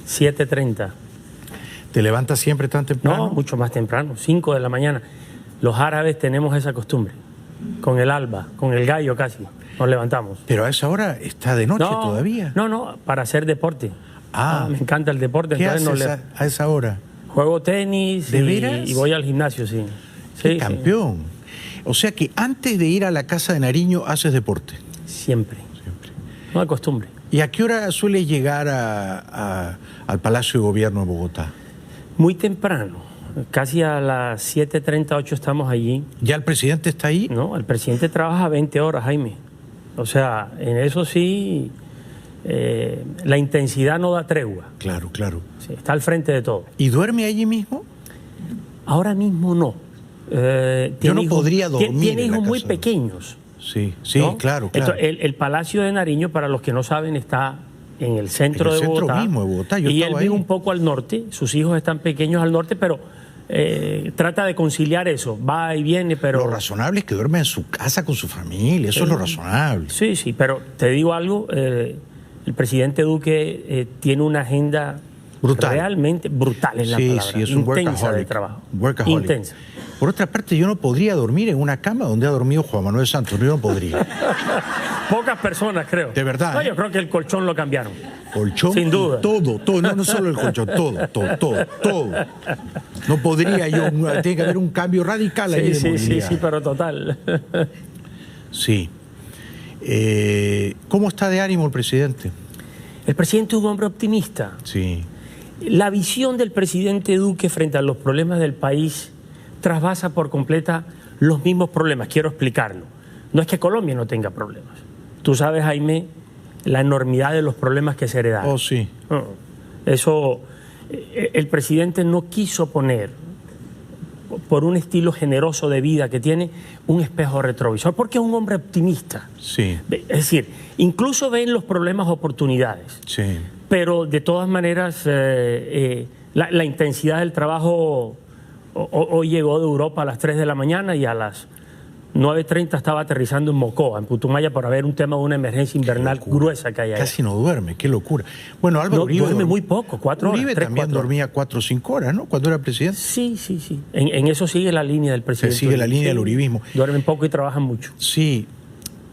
7:30. ¿Te levantas siempre tan temprano? No, mucho más temprano, 5 de la mañana. Los árabes tenemos esa costumbre. Con el alba, con el gallo casi, nos levantamos. Pero a esa hora está de noche todavía. No, para hacer deporte. Me encanta el deporte. ¿Qué haces a esa hora? Juego tenis. ¿De veras? Y voy al gimnasio, sí. ¡Qué campeón! Sí. O sea que antes de ir a la casa de Nariño haces deporte. Siempre. No hay costumbre. ¿Y a qué hora suele llegar al Palacio de Gobierno de Bogotá? Muy temprano. Casi a las 7:38 estamos allí. ¿Ya el presidente está ahí? No, el presidente trabaja 20 horas, Jaime. O sea, en eso sí... la intensidad no da tregua. Claro. Sí, está al frente de todo. ¿Y duerme allí mismo? Ahora mismo no. Yo no podría dormir. Tiene hijos muy pequeños. Sí, ¿no? claro. Entonces, el Palacio de Nariño, para los que no saben, está en el centro de Bogotá. En el centro mismo de Bogotá. Y él vive un poco al norte. Sus hijos están pequeños al norte, pero trata de conciliar eso. Va y viene, pero... Lo razonable es que duerme en su casa con su familia. Eso es lo razonable. Sí, pero te digo algo... el presidente Duque tiene una agenda brutal. Realmente brutal, es la palabra. Sí, es un intensa de trabajo. Workaholic. Intensa. Por otra parte, yo no podría dormir en una cama donde ha dormido Juan Manuel Santos. Yo no podría. Pocas personas, creo. De verdad. No, yo creo que el colchón lo cambiaron. Colchón. Sin duda. Todo. No solo el colchón, todo. No podría yo. Tiene que haber un cambio radical ahí. Sí, pero total. Sí. ¿Cómo está de ánimo el presidente? El presidente es un hombre optimista. Sí. La visión del presidente Duque frente a los problemas del país trasvasa por completa los mismos problemas. Quiero explicarlo. No es que Colombia no tenga problemas. Tú sabes, Jaime, la enormidad de los problemas que se heredaron. Oh, sí. Eso, el presidente no quiso poner, por un estilo generoso de vida que tiene, un espejo retrovisor, porque es un hombre optimista. Sí. Es decir, incluso ve en los problemas oportunidades. Sí. Pero de todas maneras, la intensidad del trabajo hoy llegó de Europa a las 3 de la mañana y a las 9:30 estaba aterrizando en Mocoa, en Putumaya, para ver un tema de una emergencia invernal gruesa que hay ahí. Casi no duerme, qué locura. Bueno, Álvaro Uribe duerme muy poco, 4 horas. Uribe 3, también 4 dormía 4 o 5 horas, ¿no? Cuando era presidente. Sí. En eso sigue la línea del presidente. Sigue la línea del uribismo. Duermen poco y trabajan mucho. Sí.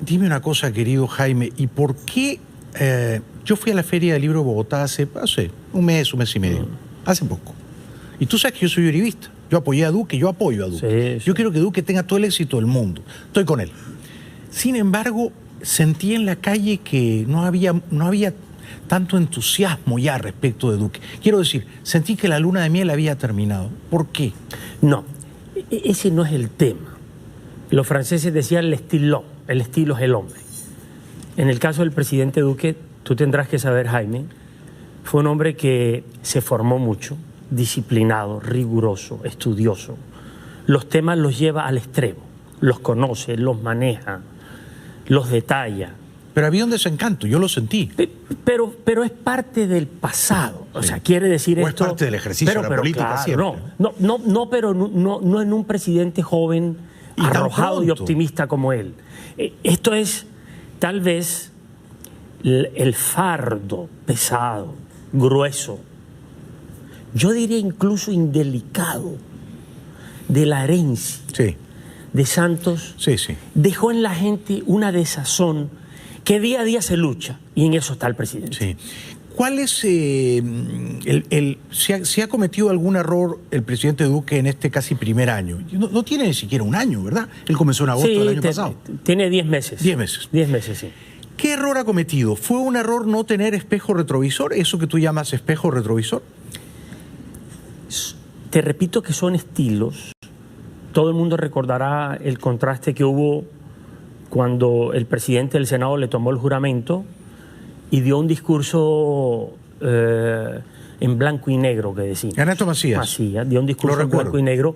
Dime una cosa, querido Jaime, ¿y por qué? Yo fui a la Feria del Libro de Bogotá hace un mes y medio, hace poco. Y tú sabes que yo soy uribista. Yo apoyé a Duque, yo apoyo a Duque. Sí. Yo quiero que Duque tenga todo el éxito del mundo. Estoy con él. Sin embargo, sentí en la calle que no había tanto entusiasmo ya respecto de Duque. Quiero decir, sentí que la luna de miel había terminado. ¿Por qué? No, ese no es el tema. Los franceses decían el estilo es el hombre. En el caso del presidente Duque, tú tendrás que saber, Jaime, fue un hombre que se formó mucho, disciplinado, riguroso, estudioso. Los temas los lleva al extremo, los conoce, los maneja, los detalla. Pero había un desencanto, yo lo sentí. Pero es parte del pasado. O sea, quiere decir o esto... es parte del ejercicio de la política, claro, siempre. Pero no en un presidente joven, arrojado y optimista como él. Esto es tal vez el fardo pesado, grueso, yo diría incluso indelicado, de la herencia de Santos. Dejó en la gente una desazón que día a día se lucha, y en eso está el presidente. Sí. ¿Cuál es si ha cometido algún error el presidente Duque en este casi primer año? No tiene ni siquiera un año, ¿verdad? Él comenzó en agosto del año pasado. Tiene 10 meses. 10 meses. 10 meses, sí. ¿Qué error ha cometido? ¿Fue un error no tener espejo retrovisor? ¿Eso que tú llamas espejo retrovisor? Te repito que son estilos. Todo el mundo recordará el contraste que hubo cuando el presidente del Senado le tomó el juramento y dio un discurso en blanco y negro, que decimos. Ernesto Macías. Macías dio un discurso en blanco y negro,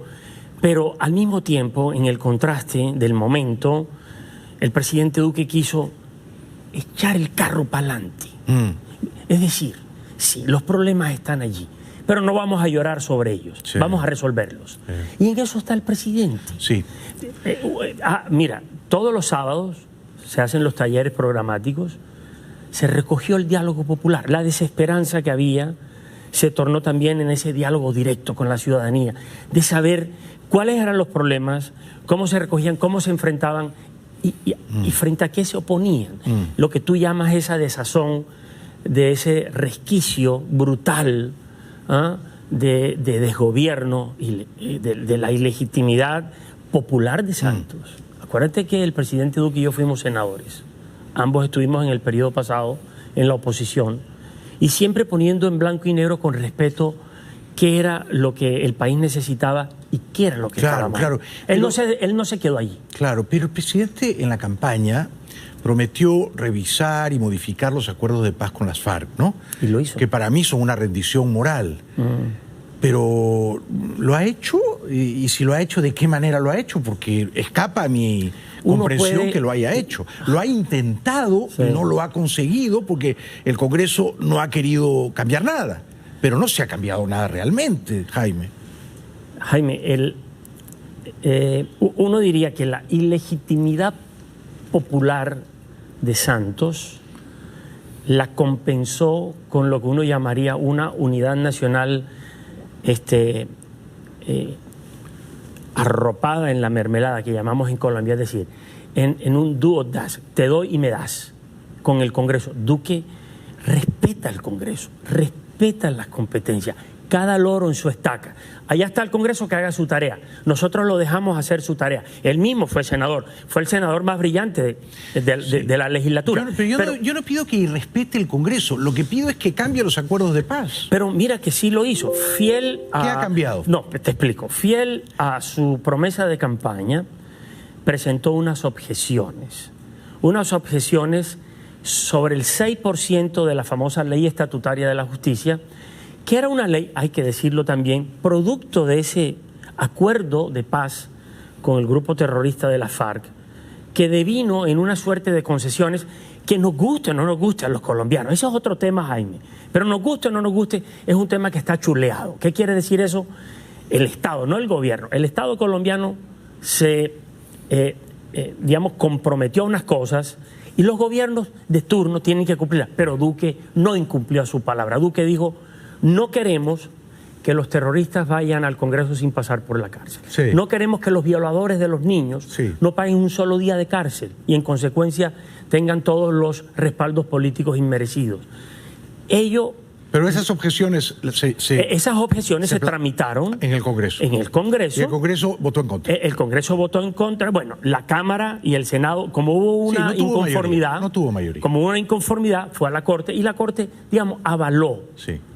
pero al mismo tiempo, en el contraste del momento, el presidente Duque quiso echar el carro para adelante. Es decir, sí, los problemas están allí, pero no vamos a llorar sobre ellos, vamos a resolverlos. Y en eso está el presidente. Mira, todos los sábados se hacen los talleres programáticos, se recogió el diálogo popular, la desesperanza que había se tornó también en ese diálogo directo con la ciudadanía, de saber cuáles eran los problemas, cómo se recogían, cómo se enfrentaban y frente a qué se oponían. Lo que tú llamas esa desazón, de ese resquicio brutal de desgobierno y de la ilegitimidad popular de Santos. Acuérdate que el presidente Duque y yo fuimos senadores. Ambos estuvimos en el periodo pasado en la oposición y siempre poniendo en blanco y negro con respeto qué era lo que el país necesitaba y qué era lo que estaba mal. Claro. Él no se quedó allí. Claro, pero el presidente en la campaña prometió revisar y modificar los acuerdos de paz con las FARC, ¿no? Y lo hizo. Que para mí son una rendición moral. Pero ¿lo ha hecho? Y si lo ha hecho, ¿de qué manera lo ha hecho? Porque escapa a mi comprensión que lo haya hecho. Lo ha intentado y no lo ha conseguido porque el Congreso no ha querido cambiar nada. Pero no se ha cambiado nada realmente, Jaime. Jaime, uno diría que la ilegitimidad popular de Santos la compensó con lo que uno llamaría una unidad nacional arropada en la mermelada que llamamos en Colombia, es decir, en un do or das, te doy y me das con el Congreso. Duque respeta el Congreso, respeta las competencias, cada loro en su estaca. Allá está el Congreso, que haga su tarea. Nosotros lo dejamos hacer su tarea. Él mismo fue senador, fue el senador más brillante de la legislatura. Yo no pido que irrespete el Congreso, lo que pido es que cambie los acuerdos de paz. Pero mira que sí lo hizo, fiel a... ¿Qué ha cambiado? No, te explico. Fiel a su promesa de campaña, presentó unas objeciones sobre el 6% de la famosa ley estatutaria de la justicia, que era una ley, hay que decirlo también, producto de ese acuerdo de paz con el grupo terrorista de la FARC, que devino en una suerte de concesiones que nos guste o no nos guste a los colombianos. Ese es otro tema, Jaime. Pero nos guste o no nos guste, es un tema que está chuleado. ¿Qué quiere decir eso? El Estado, no el gobierno. El Estado colombiano se, comprometió a unas cosas y los gobiernos de turno tienen que cumplirlas. Pero Duque no incumplió su palabra. Duque dijo, no queremos que los terroristas vayan al Congreso sin pasar por la cárcel. Sí. No queremos que los violadores de los niños no paguen un solo día de cárcel y en consecuencia tengan todos los respaldos políticos inmerecidos. Pero esas objeciones se tramitaron en el Congreso. En el Congreso. Y el Congreso votó en contra. El Congreso votó en contra. Bueno, la Cámara y el Senado, como hubo una inconformidad, no tuvo mayoría. Como hubo una inconformidad, fue a la Corte y la Corte, avaló,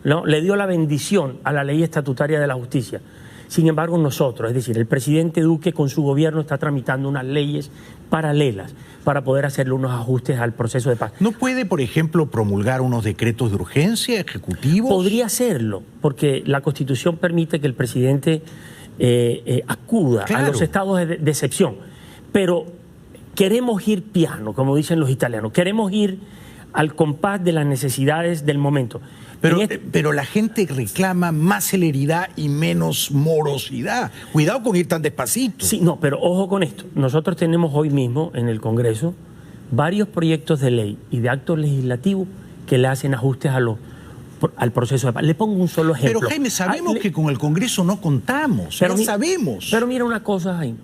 ¿no? Le dio la bendición a la ley estatutaria de la justicia. Sin embargo, nosotros, es decir, el presidente Duque con su gobierno está tramitando unas leyes paralelas para poder hacerle unos ajustes al proceso de paz. ¿No puede, por ejemplo, promulgar unos decretos de urgencia ejecutivos? Podría hacerlo, porque la Constitución permite que el presidente acuda a los estados de excepción. Pero queremos ir piano, como dicen los italianos, queremos ir al compás de las necesidades del momento. Pero la gente reclama más celeridad y menos morosidad. Cuidado con ir tan despacito. Sí, no, pero ojo con esto. Nosotros tenemos hoy mismo en el Congreso varios proyectos de ley y de actos legislativos que le hacen ajustes al proceso de paz. Le pongo un solo ejemplo. Pero Jaime, sabemos que con el Congreso no contamos, sabemos. Pero mira una cosa, Jaime.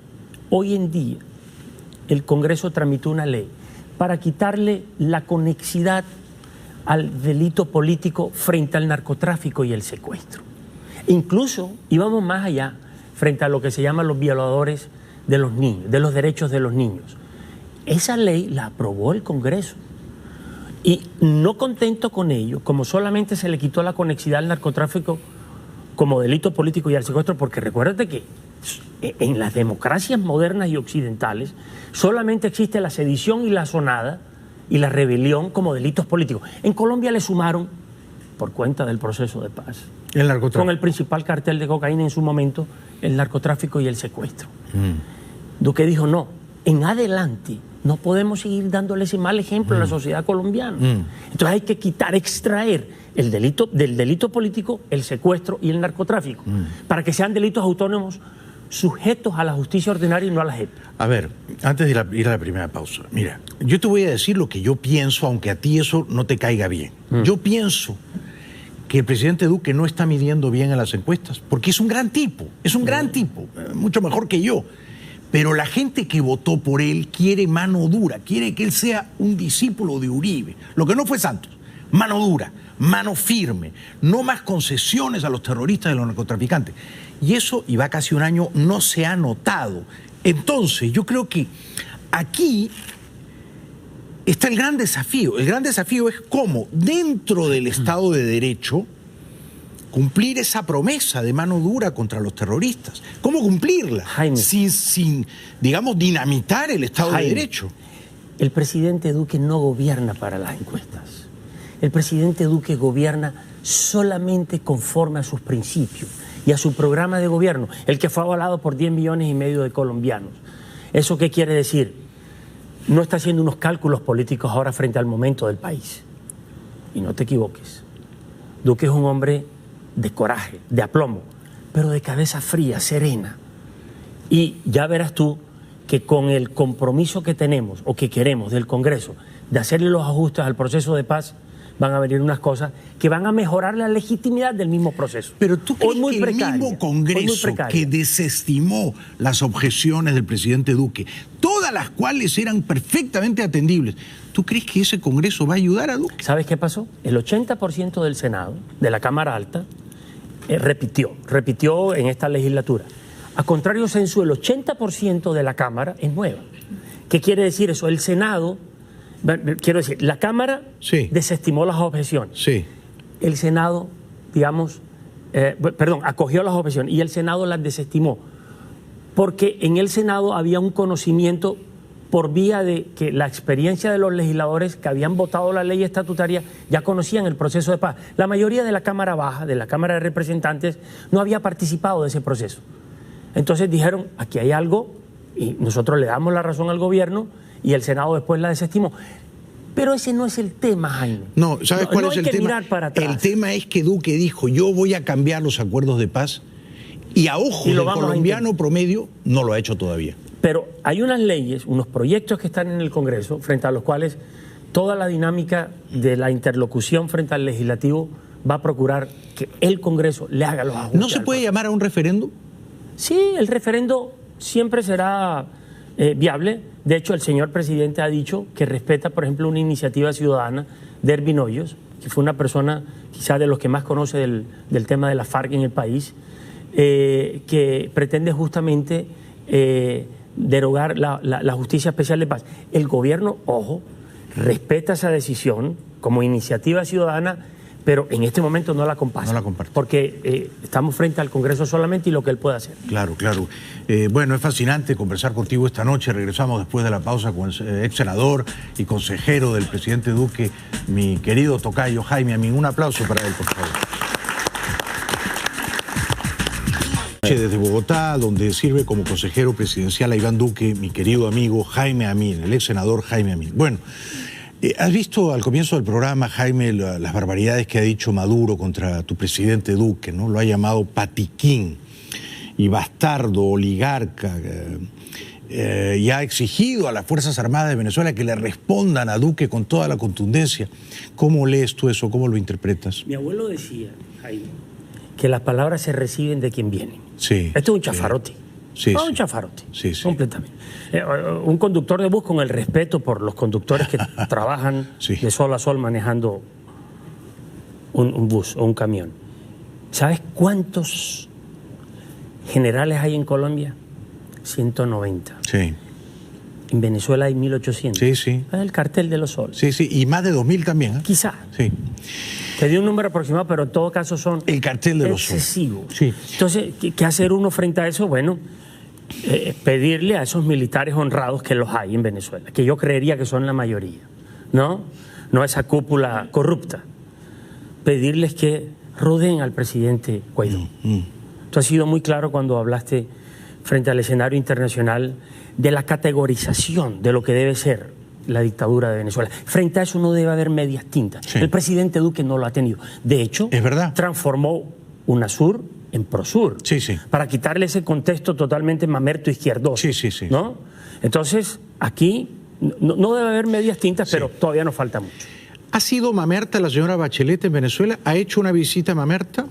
Hoy en día el Congreso tramitó una ley para quitarle la conexidad al delito político frente al narcotráfico y el secuestro. Incluso íbamos más allá frente a lo que se llaman los violadores de los niños, de los derechos de los niños. Esa ley la aprobó el Congreso y no contento con ello, como solamente se le quitó la conexidad al narcotráfico como delito político y al secuestro, porque recuérdate que en las democracias modernas y occidentales solamente existe la sedición y la asonada y la rebelión como delitos políticos. En Colombia le sumaron, por cuenta del proceso de paz, el narcotráfico, con el principal cartel de cocaína en su momento, el narcotráfico y el secuestro. Duque dijo, no, en adelante no podemos seguir dándole ese mal ejemplo a la sociedad colombiana. Entonces hay que extraer el delito del delito político, el secuestro y el narcotráfico, para que sean delitos autónomos sujetos a la justicia ordinaria y no a la JEP. A ver, antes de ir a la primera pausa, mira, yo te voy a decir lo que yo pienso, aunque a ti eso no te caiga bien. Yo pienso que el presidente Duque no está midiendo bien en las encuestas, porque es un gran tipo, mucho mejor que yo. Pero la gente que votó por él quiere mano dura, quiere que él sea un discípulo de Uribe, lo que no fue Santos. Mano dura, mano firme, no más concesiones a los terroristas y a los narcotraficantes. Y eso, y va casi un año, no se ha notado. Entonces, yo creo que aquí está el gran desafío. El gran desafío es cómo, dentro del Estado de Derecho, cumplir esa promesa de mano dura contra los terroristas. ¿Cómo cumplirla? Jaime, sin, digamos, dinamitar el Estado de Derecho. El presidente Duque no gobierna para las encuestas. El presidente Duque gobierna solamente conforme a sus principios y a su programa de gobierno, el que fue avalado por 10 millones y medio de colombianos. ¿Eso qué quiere decir? No está haciendo unos cálculos políticos ahora frente al momento del país. Y no te equivoques. Duque es un hombre de coraje, de aplomo, pero de cabeza fría, serena. Y ya verás tú que con el compromiso que tenemos o que queremos del Congreso de hacerle los ajustes al proceso de paz, van a venir unas cosas que van a mejorar la legitimidad del mismo proceso. Pero tú crees que el mismo Congreso que desestimó las objeciones del presidente Duque, todas las cuales eran perfectamente atendibles, ¿tú crees que ese Congreso va a ayudar a Duque? ¿Sabes qué pasó? El 80% del Senado, de la Cámara Alta, repitió en esta legislatura. A contrario censo, el 80% de la Cámara es nueva. ¿Qué quiere decir eso? El Senado... Quiero decir, la Cámara desestimó las objeciones. El Senado, acogió las objeciones y el Senado las desestimó. Porque en el Senado había un conocimiento por vía de que la experiencia de los legisladores que habían votado la ley estatutaria ya conocían el proceso de paz. La mayoría de la Cámara Baja, de la Cámara de Representantes, no había participado de ese proceso. Entonces dijeron, aquí hay algo, y nosotros le damos la razón al gobierno, y el Senado después la desestimó. Pero ese no es el tema, Jaime. No, ¿sabes cuál es el tema? Mirar para atrás. El tema es que Duque dijo, yo voy a cambiar los acuerdos de paz, y a ojos del colombiano promedio no lo ha hecho todavía. Pero hay unas leyes, unos proyectos que están en el Congreso, frente a los cuales toda la dinámica de la interlocución frente al legislativo va a procurar que el Congreso le haga los ajustes. ¿No se puede llamar a un referéndum? Sí, el referendo siempre será viable. De hecho, el señor presidente ha dicho que respeta, por ejemplo, una iniciativa ciudadana de Ervin Hoyos, que fue una persona quizá de los que más conoce del tema de la FARC en el país, que pretende justamente derogar la justicia especial de paz. El gobierno, ojo, respeta esa decisión como iniciativa ciudadana, pero en este momento no la comparte. No la comparte. Porque estamos frente al Congreso solamente y lo que él puede hacer. Claro, claro. Bueno, es fascinante conversar contigo esta noche. Regresamos después de la pausa con el ex senador y consejero del presidente Duque, mi querido tocayo Jaime Amín. Un aplauso para él, por favor. Desde Bogotá, donde sirve como consejero presidencial a Iván Duque, mi querido amigo Jaime Amín, el ex senador Jaime Amín. Bueno, ¿has visto al comienzo del programa, Jaime, las barbaridades que ha dicho Maduro contra tu presidente Duque, ¿no? Lo ha llamado patiquín y bastardo, oligarca, y ha exigido a las Fuerzas Armadas de Venezuela que le respondan a Duque con toda la contundencia. ¿Cómo lees tú eso? ¿Cómo lo interpretas? Mi abuelo decía, Jaime, que las palabras se reciben de quien viene. Sí. Esto es un chafarote. Sí, un chafarote. Sí, sí. Completamente. Un conductor de bus, con el respeto por los conductores que trabajan de sol a sol manejando un bus o un camión. ¿Sabes cuántos generales hay en Colombia? 190. Sí. En Venezuela hay 1.800. Sí, sí. Es el cartel de los soles. Sí, sí. Y más de 2.000 también, ¿eh? Quizá. Sí. Te di un número aproximado, pero en todo caso son el cartel de los excesivos. Sí. Entonces, ¿qué hacer uno frente a eso? Bueno, pedirle a esos militares honrados, que los hay en Venezuela, que yo creería que son la mayoría, ¿no? No esa cúpula corrupta. Pedirles que rodeen al presidente Guaidó. Tú has sido muy claro cuando hablaste frente al escenario internacional de la categorización de lo que debe ser la dictadura de Venezuela. Frente a eso no debe haber medias tintas. Sí. El presidente Duque no lo ha tenido. De hecho, es verdad, transformó UNASUR en PROSUR. Sí, sí. Para quitarle ese contexto totalmente mamerto izquierdoso. Sí, sí, sí. ¿No? Entonces, aquí no debe haber medias tintas, pero todavía nos falta mucho. ¿Ha sido mamerta la señora Bachelet en Venezuela? ¿Ha hecho una visita mamerta?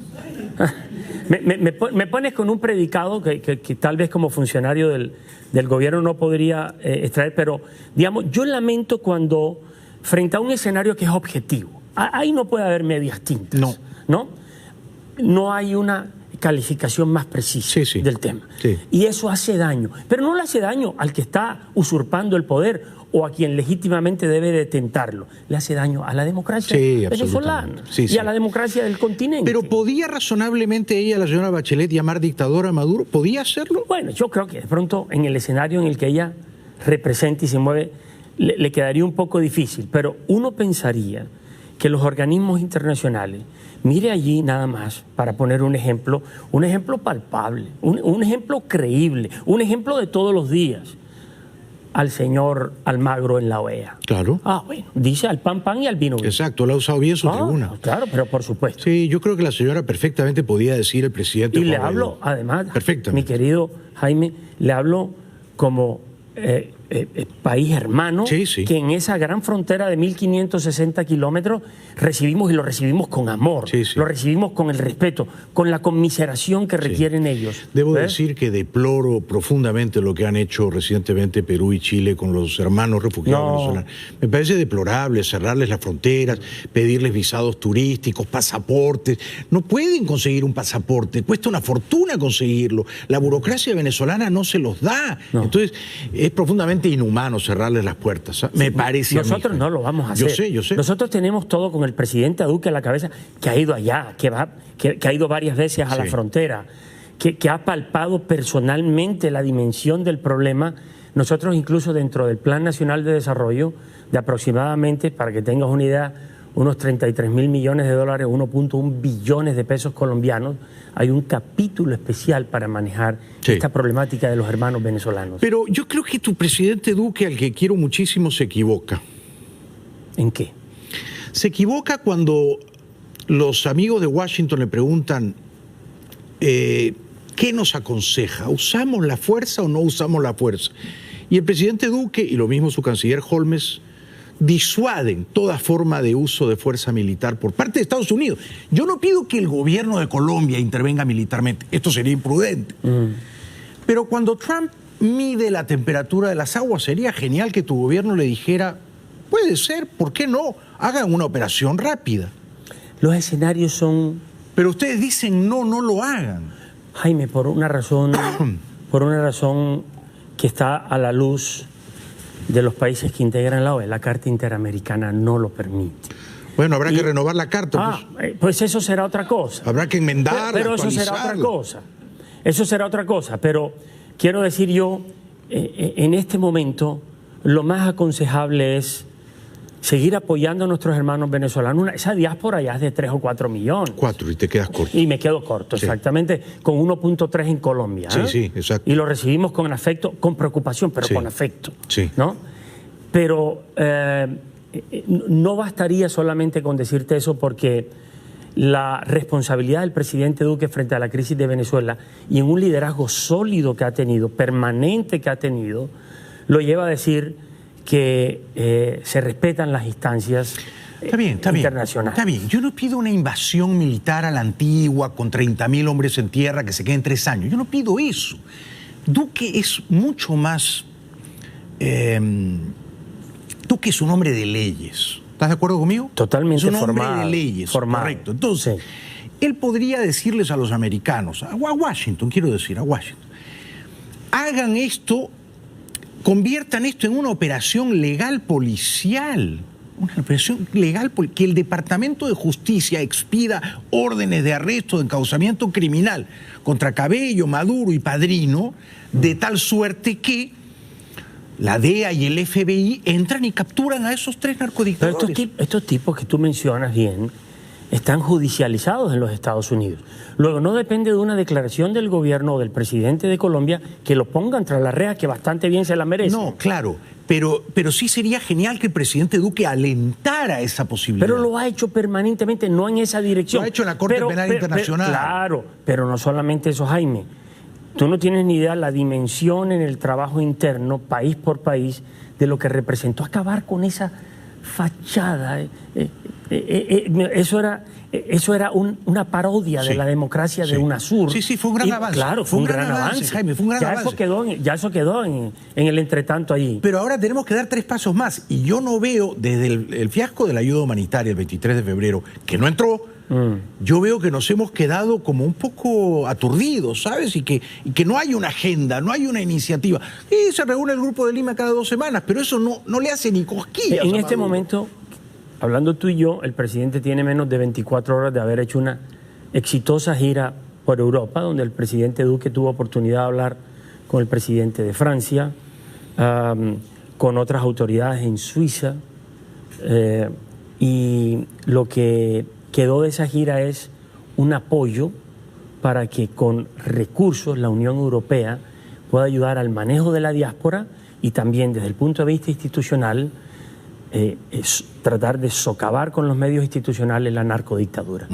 Me pones con un predicado que tal vez como funcionario del gobierno no podría extraer, pero digamos, yo lamento cuando frente a un escenario que es objetivo, ahí no puede haber medias tintas. No hay una calificación más precisa del tema. Sí. Y eso hace daño, pero no le hace daño al que está usurpando el poder o a quien legítimamente debe detentarlo. Le hace daño a la democracia venezolana y a la democracia del continente. ¿Pero podía razonablemente ella, la señora Bachelet, llamar dictadora a Maduro? ¿Podía hacerlo? Bueno, yo creo que de pronto en el escenario en el que ella representa y se mueve le quedaría un poco difícil, pero uno pensaría que los organismos internacionales, mire allí nada más, para poner un ejemplo palpable, un ejemplo creíble, un ejemplo de todos los días, al señor Almagro en la OEA. Claro. Bueno, dice al pan y al vino. Exacto, lo ha usado bien su tribuna. Claro, pero por supuesto. Sí, yo creo que la señora perfectamente podía decir el presidente. Y le hablo, además, mi querido Jaime, le hablo como país hermano, que en esa gran frontera de 1.560 kilómetros recibimos, y lo recibimos con amor, lo recibimos con el respeto, con la conmiseración que requieren ellos. Debo decir que deploro profundamente lo que han hecho recientemente Perú y Chile con los hermanos refugiados venezolanos. Me parece deplorable cerrarles las fronteras, pedirles visados turísticos, pasaportes. No pueden conseguir un pasaporte, cuesta una fortuna conseguirlo. La burocracia venezolana no se los da. Entonces, es profundamente inhumano cerrarles las puertas. Me parece. Nosotros no lo vamos a hacer. Yo sé. Nosotros tenemos todo con el presidente Duque a la cabeza, que ha ido allá, que ha ido varias veces a la frontera, que ha palpado personalmente la dimensión del problema Nosotros incluso dentro del Plan Nacional de Desarrollo, de aproximadamente, para que tengas una idea, unos 33.000 millones de dólares, 1.1 billones de pesos colombianos, hay un capítulo especial para manejar esta problemática de los hermanos venezolanos. Pero yo creo que tu presidente Duque, al que quiero muchísimo, se equivoca. ¿En qué? Se equivoca cuando los amigos de Washington le preguntan ¿qué nos aconseja? ¿Usamos la fuerza o no usamos la fuerza? Y el presidente Duque, y lo mismo su canciller Holmes, disuaden toda forma de uso de fuerza militar por parte de Estados Unidos. Yo no pido que el gobierno de Colombia intervenga militarmente, esto sería imprudente. Pero cuando Trump mide la temperatura de las aguas, sería genial que tu gobierno le dijera, puede ser, ¿por qué no? Hagan una operación rápida. Los escenarios son... Pero ustedes dicen no lo hagan. Jaime, por una razón que está a la luz de los países que integran la OEA, la Carta Interamericana no lo permite. Bueno, habrá que renovar la Carta. Pues eso será otra cosa. Habrá que enmendarla, pero eso será otra cosa. Eso será otra cosa. Pero quiero decir yo, en este momento, lo más aconsejable es seguir apoyando a nuestros hermanos venezolanos. Esa diáspora ya es de 3 o 4 millones. 4, y te quedas corto. Y me quedo corto, sí. Exactamente, con 1.3 en Colombia. Sí, exacto. Y lo recibimos con afecto, con preocupación, pero con afecto. Sí. ¿No? Pero no bastaría solamente con decirte eso, porque la responsabilidad del presidente Duque frente a la crisis de Venezuela y en un liderazgo sólido que ha tenido, permanente que ha tenido, lo lleva a decir que se respetan las instancias internacionales. Está bien. Yo no pido una invasión militar a la antigua con 30.000 hombres en tierra que se queden 3 años. Yo no pido eso. Duque es mucho más... Duque es un hombre de leyes. ¿Estás de acuerdo conmigo? Totalmente formado. Es un formado, hombre de leyes, formado. Correcto. Entonces, él podría decirles a los americanos, a Washington, hagan esto, conviertan esto en una operación legal policial. Una operación legal, que el Departamento de Justicia expida órdenes de arresto, de encauzamiento criminal contra Cabello, Maduro y Padrino, de tal suerte que la DEA y el FBI entran y capturan a esos 3 narcodictadores. Pero estos tipos que tú mencionas bien están judicializados en los Estados Unidos. Luego, no depende de una declaración del gobierno o del presidente de Colombia que lo pongan tras la reja, que bastante bien se la merece. No, claro, pero sí sería genial que el presidente Duque alentara esa posibilidad. Pero lo ha hecho permanentemente, no en esa dirección. Lo ha hecho en la Corte Penal Internacional. Claro, pero no solamente eso, Jaime. Tú no tienes ni idea la dimensión en el trabajo interno, país por país, de lo que representó acabar con esa fachada. Eso era una parodia de la democracia de UNASUR. Sí, fue un gran avance. Claro, fue un gran avance, Jaime, fue un gran avance. Eso quedó en el entretanto allí. Pero ahora tenemos que dar 3 pasos más. Y yo no veo, desde el fiasco de la ayuda humanitaria el 23 de febrero, que no entró, yo veo que nos hemos quedado como un poco aturdidos, ¿sabes? Y que no hay una agenda, no hay una iniciativa. Y se reúne el Grupo de Lima cada 2 semanas, pero eso no le hace ni cosquillas. En este momento, hablando tú y yo, el presidente tiene menos de 24 horas de haber hecho una exitosa gira por Europa, donde el presidente Duque tuvo oportunidad de hablar con el presidente de Francia, con otras autoridades en Suiza, y lo que quedó de esa gira es un apoyo para que con recursos la Unión Europea pueda ayudar al manejo de la diáspora y también desde el punto de vista institucional es tratar de socavar con los medios institucionales la narcodictadura.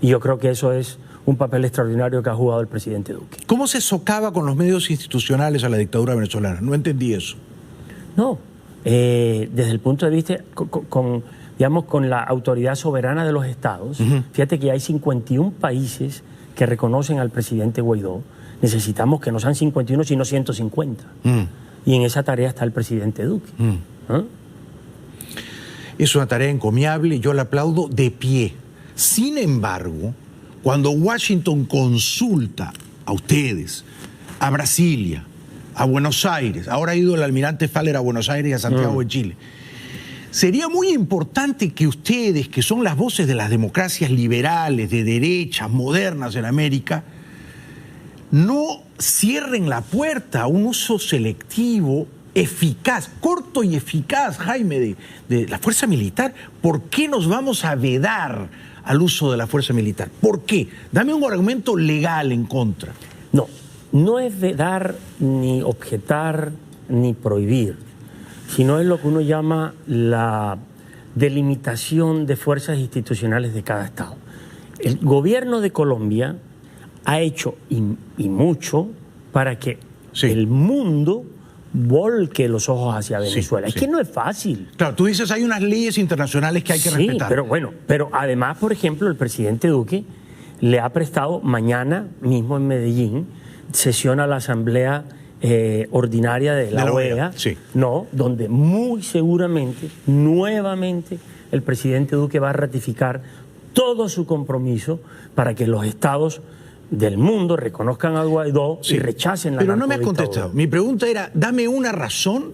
Y yo creo que eso es un papel extraordinario que ha jugado el presidente Duque. ¿Cómo se socava con los medios institucionales a la dictadura venezolana? No entendí eso. No, desde el punto de vista con la autoridad soberana de los estados. Fíjate que hay 51 países que reconocen al presidente Guaidó. Necesitamos que no sean 51, sino 150. Y en esa tarea está el presidente Duque. Es una tarea encomiable, yo la aplaudo de pie. Sin embargo, cuando Washington consulta a ustedes, a Brasilia, a Buenos Aires, ahora ha ido el almirante Faller a Buenos Aires y a Santiago de Chile, sería muy importante que ustedes, que son las voces de las democracias liberales, de derechas, modernas en América, no cierren la puerta a un uso selectivo, eficaz, corto y eficaz, Jaime, de la fuerza militar. ¿Por qué nos vamos a vedar al uso de la fuerza militar? ¿Por qué? Dame un argumento legal en contra. No es vedar, ni objetar, ni prohibir, sino es lo que uno llama la delimitación de fuerzas institucionales de cada Estado. El gobierno de Colombia ha hecho y mucho para que el mundo volque los ojos hacia Venezuela. Es que no es fácil. Claro, tú dices hay unas leyes internacionales que hay que respetar. Pero además, por ejemplo, el presidente Duque le ha prestado, mañana mismo en Medellín, sesiona la Asamblea Ordinaria de la OEA, donde muy seguramente, nuevamente, el presidente Duque va a ratificar todo su compromiso para que los estados del mundo reconozcan a Guaidó y rechacen la narcodictadura. Pero no me has contestado. Mi pregunta era, dame una razón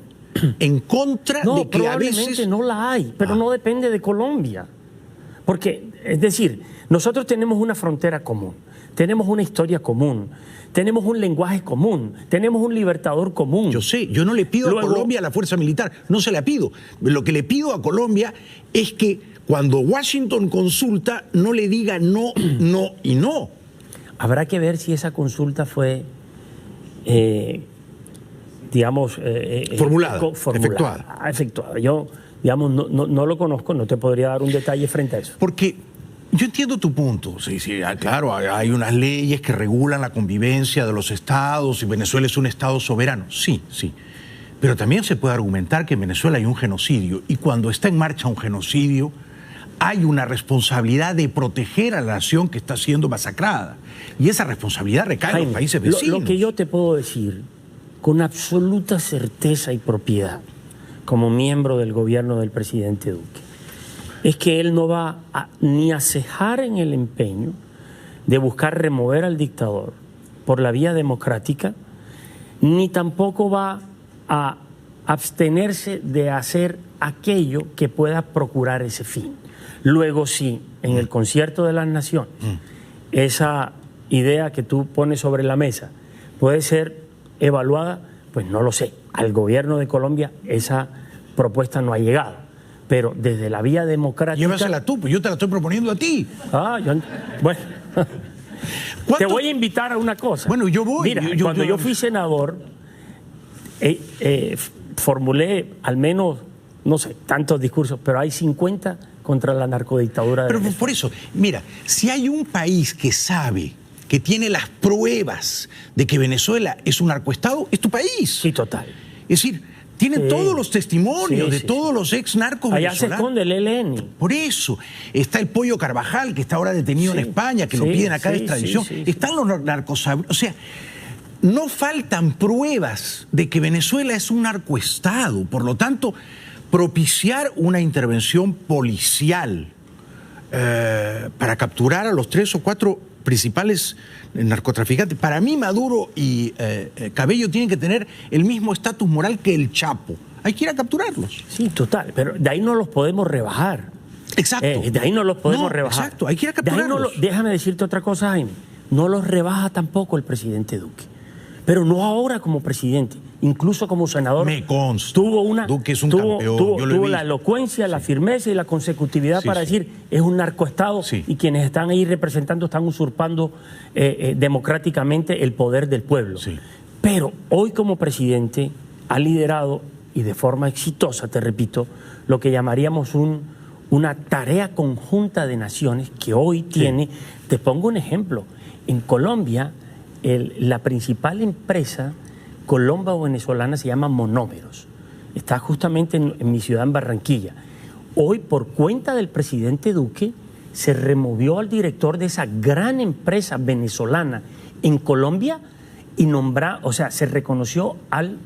en contra de que a veces... probablemente no la hay, pero no depende de Colombia. Porque, es decir, nosotros tenemos una frontera común, tenemos una historia común, tenemos un lenguaje común, tenemos un libertador común. Yo sé, yo no le pido a Colombia la fuerza militar, no se la pido. Lo que le pido a Colombia es que cuando Washington consulta no le diga no, no y no. Habrá que ver si esa consulta fue, formulada, efectuada. Yo, no lo conozco, no te podría dar un detalle frente a eso. Porque yo entiendo tu punto. Sí, claro, hay unas leyes que regulan la convivencia de los estados y Venezuela es un estado soberano. Sí. Pero también se puede argumentar que en Venezuela hay un genocidio y cuando está en marcha un genocidio hay una responsabilidad de proteger a la nación que está siendo masacrada. Y esa responsabilidad recae en los países vecinos. Lo que yo te puedo decir con absoluta certeza y propiedad, como miembro del gobierno del presidente Duque, es que él no va ni a cejar en el empeño de buscar remover al dictador por la vía democrática, ni tampoco va a abstenerse de hacer aquello que pueda procurar ese fin. Luego sí, en el concierto de las naciones, esa idea que tú pones sobre la mesa puede ser evaluada, pues no lo sé. Al gobierno de Colombia esa propuesta no ha llegado, pero desde la vía democrática... Llévasela tú, pues yo te la estoy proponiendo a ti. Bueno, te voy a invitar a una cosa. Bueno, yo voy. Mira, cuando yo fui senador, formulé al menos, no sé, tantos discursos, pero hay 50 contra la narcodictadura de Venezuela. Por eso, mira, si hay un país que sabe, que tiene las pruebas de que Venezuela es un narcoestado, es tu país. Sí, total. Es decir, tienen todos los testimonios de todos los ex narcos venezolanos. Allá se esconde el ELN. Por eso, está el Pollo Carvajal, que está ahora detenido en España, que lo piden acá de extradición. Están los narcos... O sea, no faltan pruebas de que Venezuela es un narcoestado. Por lo tanto, propiciar una intervención policial para capturar a los 3 o 4 principales narcotraficantes. Para mí Maduro y Cabello tienen que tener el mismo estatus moral que el Chapo. Hay que ir a capturarlos. Sí, total, pero de ahí no los podemos rebajar. Exacto. De ahí no los podemos rebajar. Exacto, hay que ir a capturarlos. Déjame decirte otra cosa, Jaime. No los rebaja tampoco el presidente Duque. Pero no ahora como presidente, incluso como senador. Me consta. Duque es un campeón. Tuvo la elocuencia, la firmeza y la consecutividad para decir es un narcoestado y quienes están ahí representando están usurpando democráticamente el poder del pueblo. Pero hoy como presidente ha liderado, y de forma exitosa, te repito, lo que llamaríamos una tarea conjunta de naciones que hoy tiene. Te pongo un ejemplo. En Colombia, la principal empresa colombo-venezolana se llama Monómeros. Está justamente en mi ciudad, en Barranquilla. Hoy, por cuenta del presidente Duque, se removió al director de esa gran empresa venezolana en Colombia y se reconoció al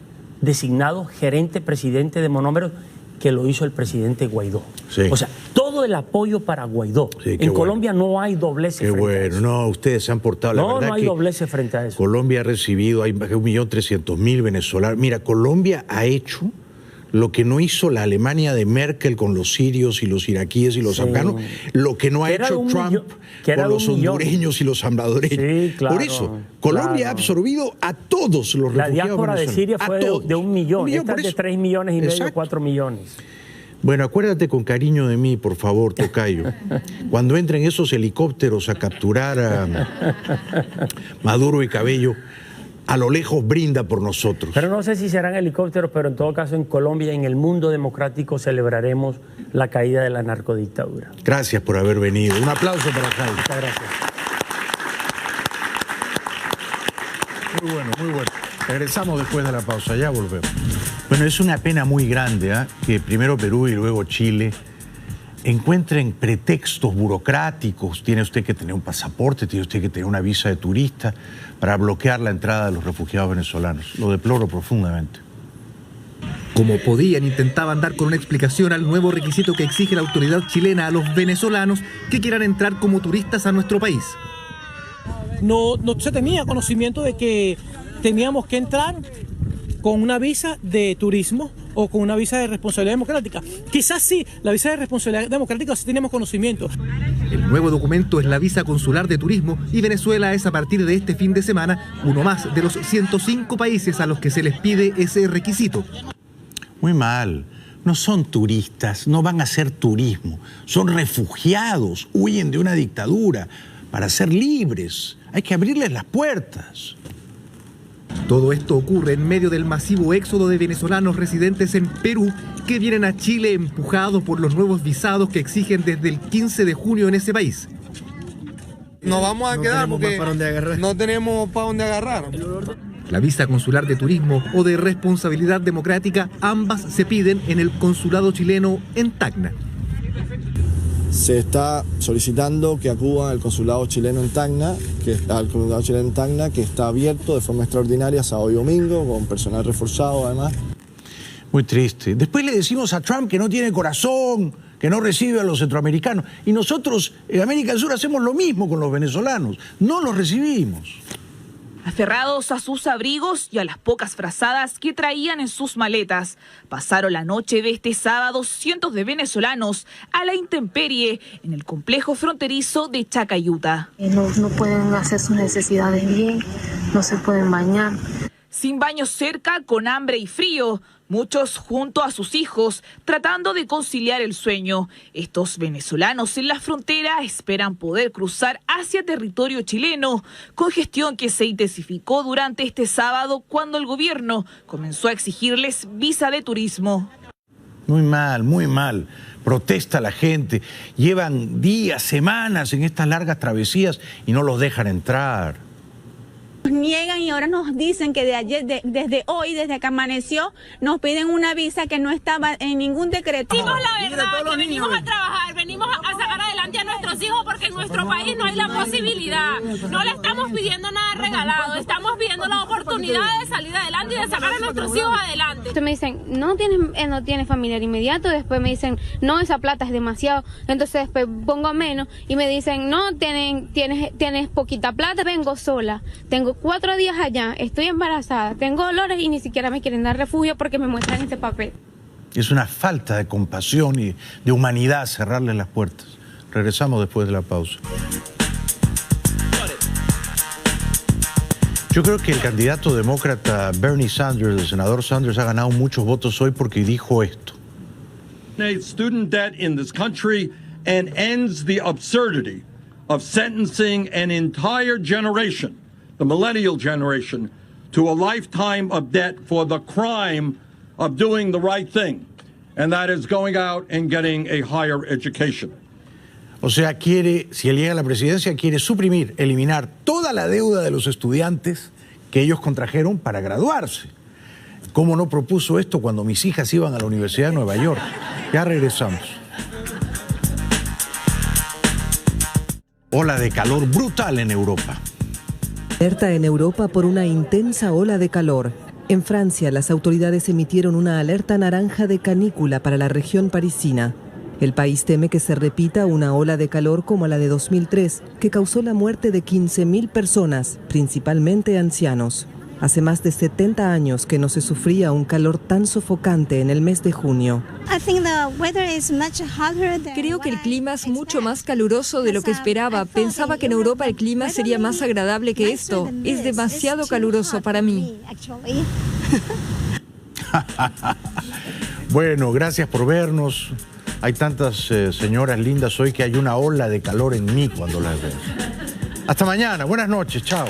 designado gerente presidente de Monómeros, que lo hizo el presidente Guaidó. O sea, todo el apoyo para Guaidó. En Colombia no hay doblez frente a eso. No, ustedes se han portado, la verdad. No hay doblez frente a eso. Colombia ha recibido, hay 1.300.000 venezolanos. Mira, Colombia ha hecho lo que no hizo la Alemania de Merkel con los sirios y los iraquíes y los afganos, lo que no ha hecho Trump con los hondureños y los salvadoreños. Sí, claro, por eso, Colombia ha absorbido a todos los refugiados. La diáspora de Siria fue de 1 millón, esta es de 3,5 millones, 4 millones. Bueno, acuérdate con cariño de mí, por favor, tocayo. Cuando entren esos helicópteros a capturar a Maduro y Cabello, a lo lejos brinda por nosotros. Pero no sé si serán helicópteros, pero en todo caso en Colombia y en el mundo democrático celebraremos la caída de la narcodictadura. Gracias por haber venido. Un aplauso para Jaime. Muchas gracias. Muy bueno, muy bueno. Regresamos después de la pausa, ya volvemos. Bueno, es una pena muy grande que primero Perú y luego Chile encuentren pretextos burocráticos. Tiene usted que tener un pasaporte, tiene usted que tener una visa de turista para bloquear la entrada de los refugiados venezolanos. Lo deploro profundamente. Como podían, intentaban dar con una explicación al nuevo requisito que exige la autoridad chilena a los venezolanos que quieran entrar como turistas a nuestro país. No se tenía conocimiento de que teníamos que entrar con una visa de turismo o con una visa de responsabilidad democrática. Quizás sí, la visa de responsabilidad democrática sí tenemos conocimiento. El nuevo documento es la visa consular de turismo y Venezuela es a partir de este fin de semana uno más de los 105 países a los que se les pide ese requisito. Muy mal. No son turistas, no van a hacer turismo. Son refugiados, huyen de una dictadura para ser libres. Hay que abrirles las puertas. Todo esto ocurre en medio del masivo éxodo de venezolanos residentes en Perú que vienen a Chile empujados por los nuevos visados que exigen desde el 15 de junio en ese país. Nos vamos a quedar porque no tenemos para dónde agarrar. La visa consular de turismo o de responsabilidad democrática, ambas se piden en el consulado chileno en Tacna. Se está solicitando que acudan al consulado chileno en Tacna, que está abierto de forma extraordinaria sábado y domingo, con personal reforzado además. Muy triste. Después le decimos a Trump que no tiene corazón, que no recibe a los centroamericanos. Y nosotros en América del Sur hacemos lo mismo con los venezolanos. No los recibimos. Aferrados a sus abrigos y a las pocas frazadas que traían en sus maletas, pasaron la noche de este sábado cientos de venezolanos a la intemperie en el complejo fronterizo de Chacayuta. No pueden hacer sus necesidades bien, no se pueden bañar. Sin baño cerca, con hambre y frío, muchos junto a sus hijos tratando de conciliar el sueño. Estos venezolanos en la frontera esperan poder cruzar hacia territorio chileno, congestión que se intensificó durante este sábado cuando el gobierno comenzó a exigirles visa de turismo. Muy mal, muy mal. Protesta la gente. Llevan días, semanas en estas largas travesías y no los dejan entrar. Niegan y ahora nos dicen que desde hoy, desde que amaneció, nos piden una visa que no estaba en ningún decreto. Decimos la verdad, que venimos a trabajar, venimos a sacar adelante a nuestros hijos porque en nuestro país no hay la posibilidad. No le estamos pidiendo nada regalado, estamos pidiendo la oportunidad de salir adelante y de sacar a nuestros hijos adelante. Entonces me dicen, no tienes familiar inmediato, después me dicen, no, esa plata es demasiado, entonces después pongo menos y me dicen, no, tienes poquita plata, vengo sola, tengo 4 días allá, estoy embarazada, tengo dolores y ni siquiera me quieren dar refugio porque me muestran ese papel. Es una falta de compasión y de humanidad cerrarles las puertas. Regresamos después de la pausa. Yo creo que el candidato demócrata Bernie Sanders, el senador Sanders, ha ganado muchos votos hoy porque dijo esto. Student debt in this country and ends the absurdity of sentencing an entire generation, the millennial generation, to a lifetime of debt for the crime of doing the right thing, and that is going out and getting a higher education. O sea, quiere, si él llega a la presidencia, quiere suprimir, eliminar toda la deuda de los estudiantes que ellos contrajeron para graduarse. ¿Cómo no propuso esto cuando mis hijas iban a la Universidad de Nueva York? Ya regresamos. Ola de calor brutal en Europa. Alerta en Europa por una intensa ola de calor. En Francia, las autoridades emitieron una alerta naranja de canícula para la región parisina. El país teme que se repita una ola de calor como la de 2003, que causó la muerte de 15.000 personas, principalmente ancianos. Hace más de 70 años que no se sufría un calor tan sofocante en el mes de junio. Creo que el clima es mucho más caluroso de lo que esperaba. Pensaba que en Europa el clima sería más agradable que esto. Es demasiado caluroso para mí. Bueno, gracias por vernos. Hay tantas señoras lindas hoy que hay una ola de calor en mí cuando las veo. Hasta mañana, buenas noches, chao.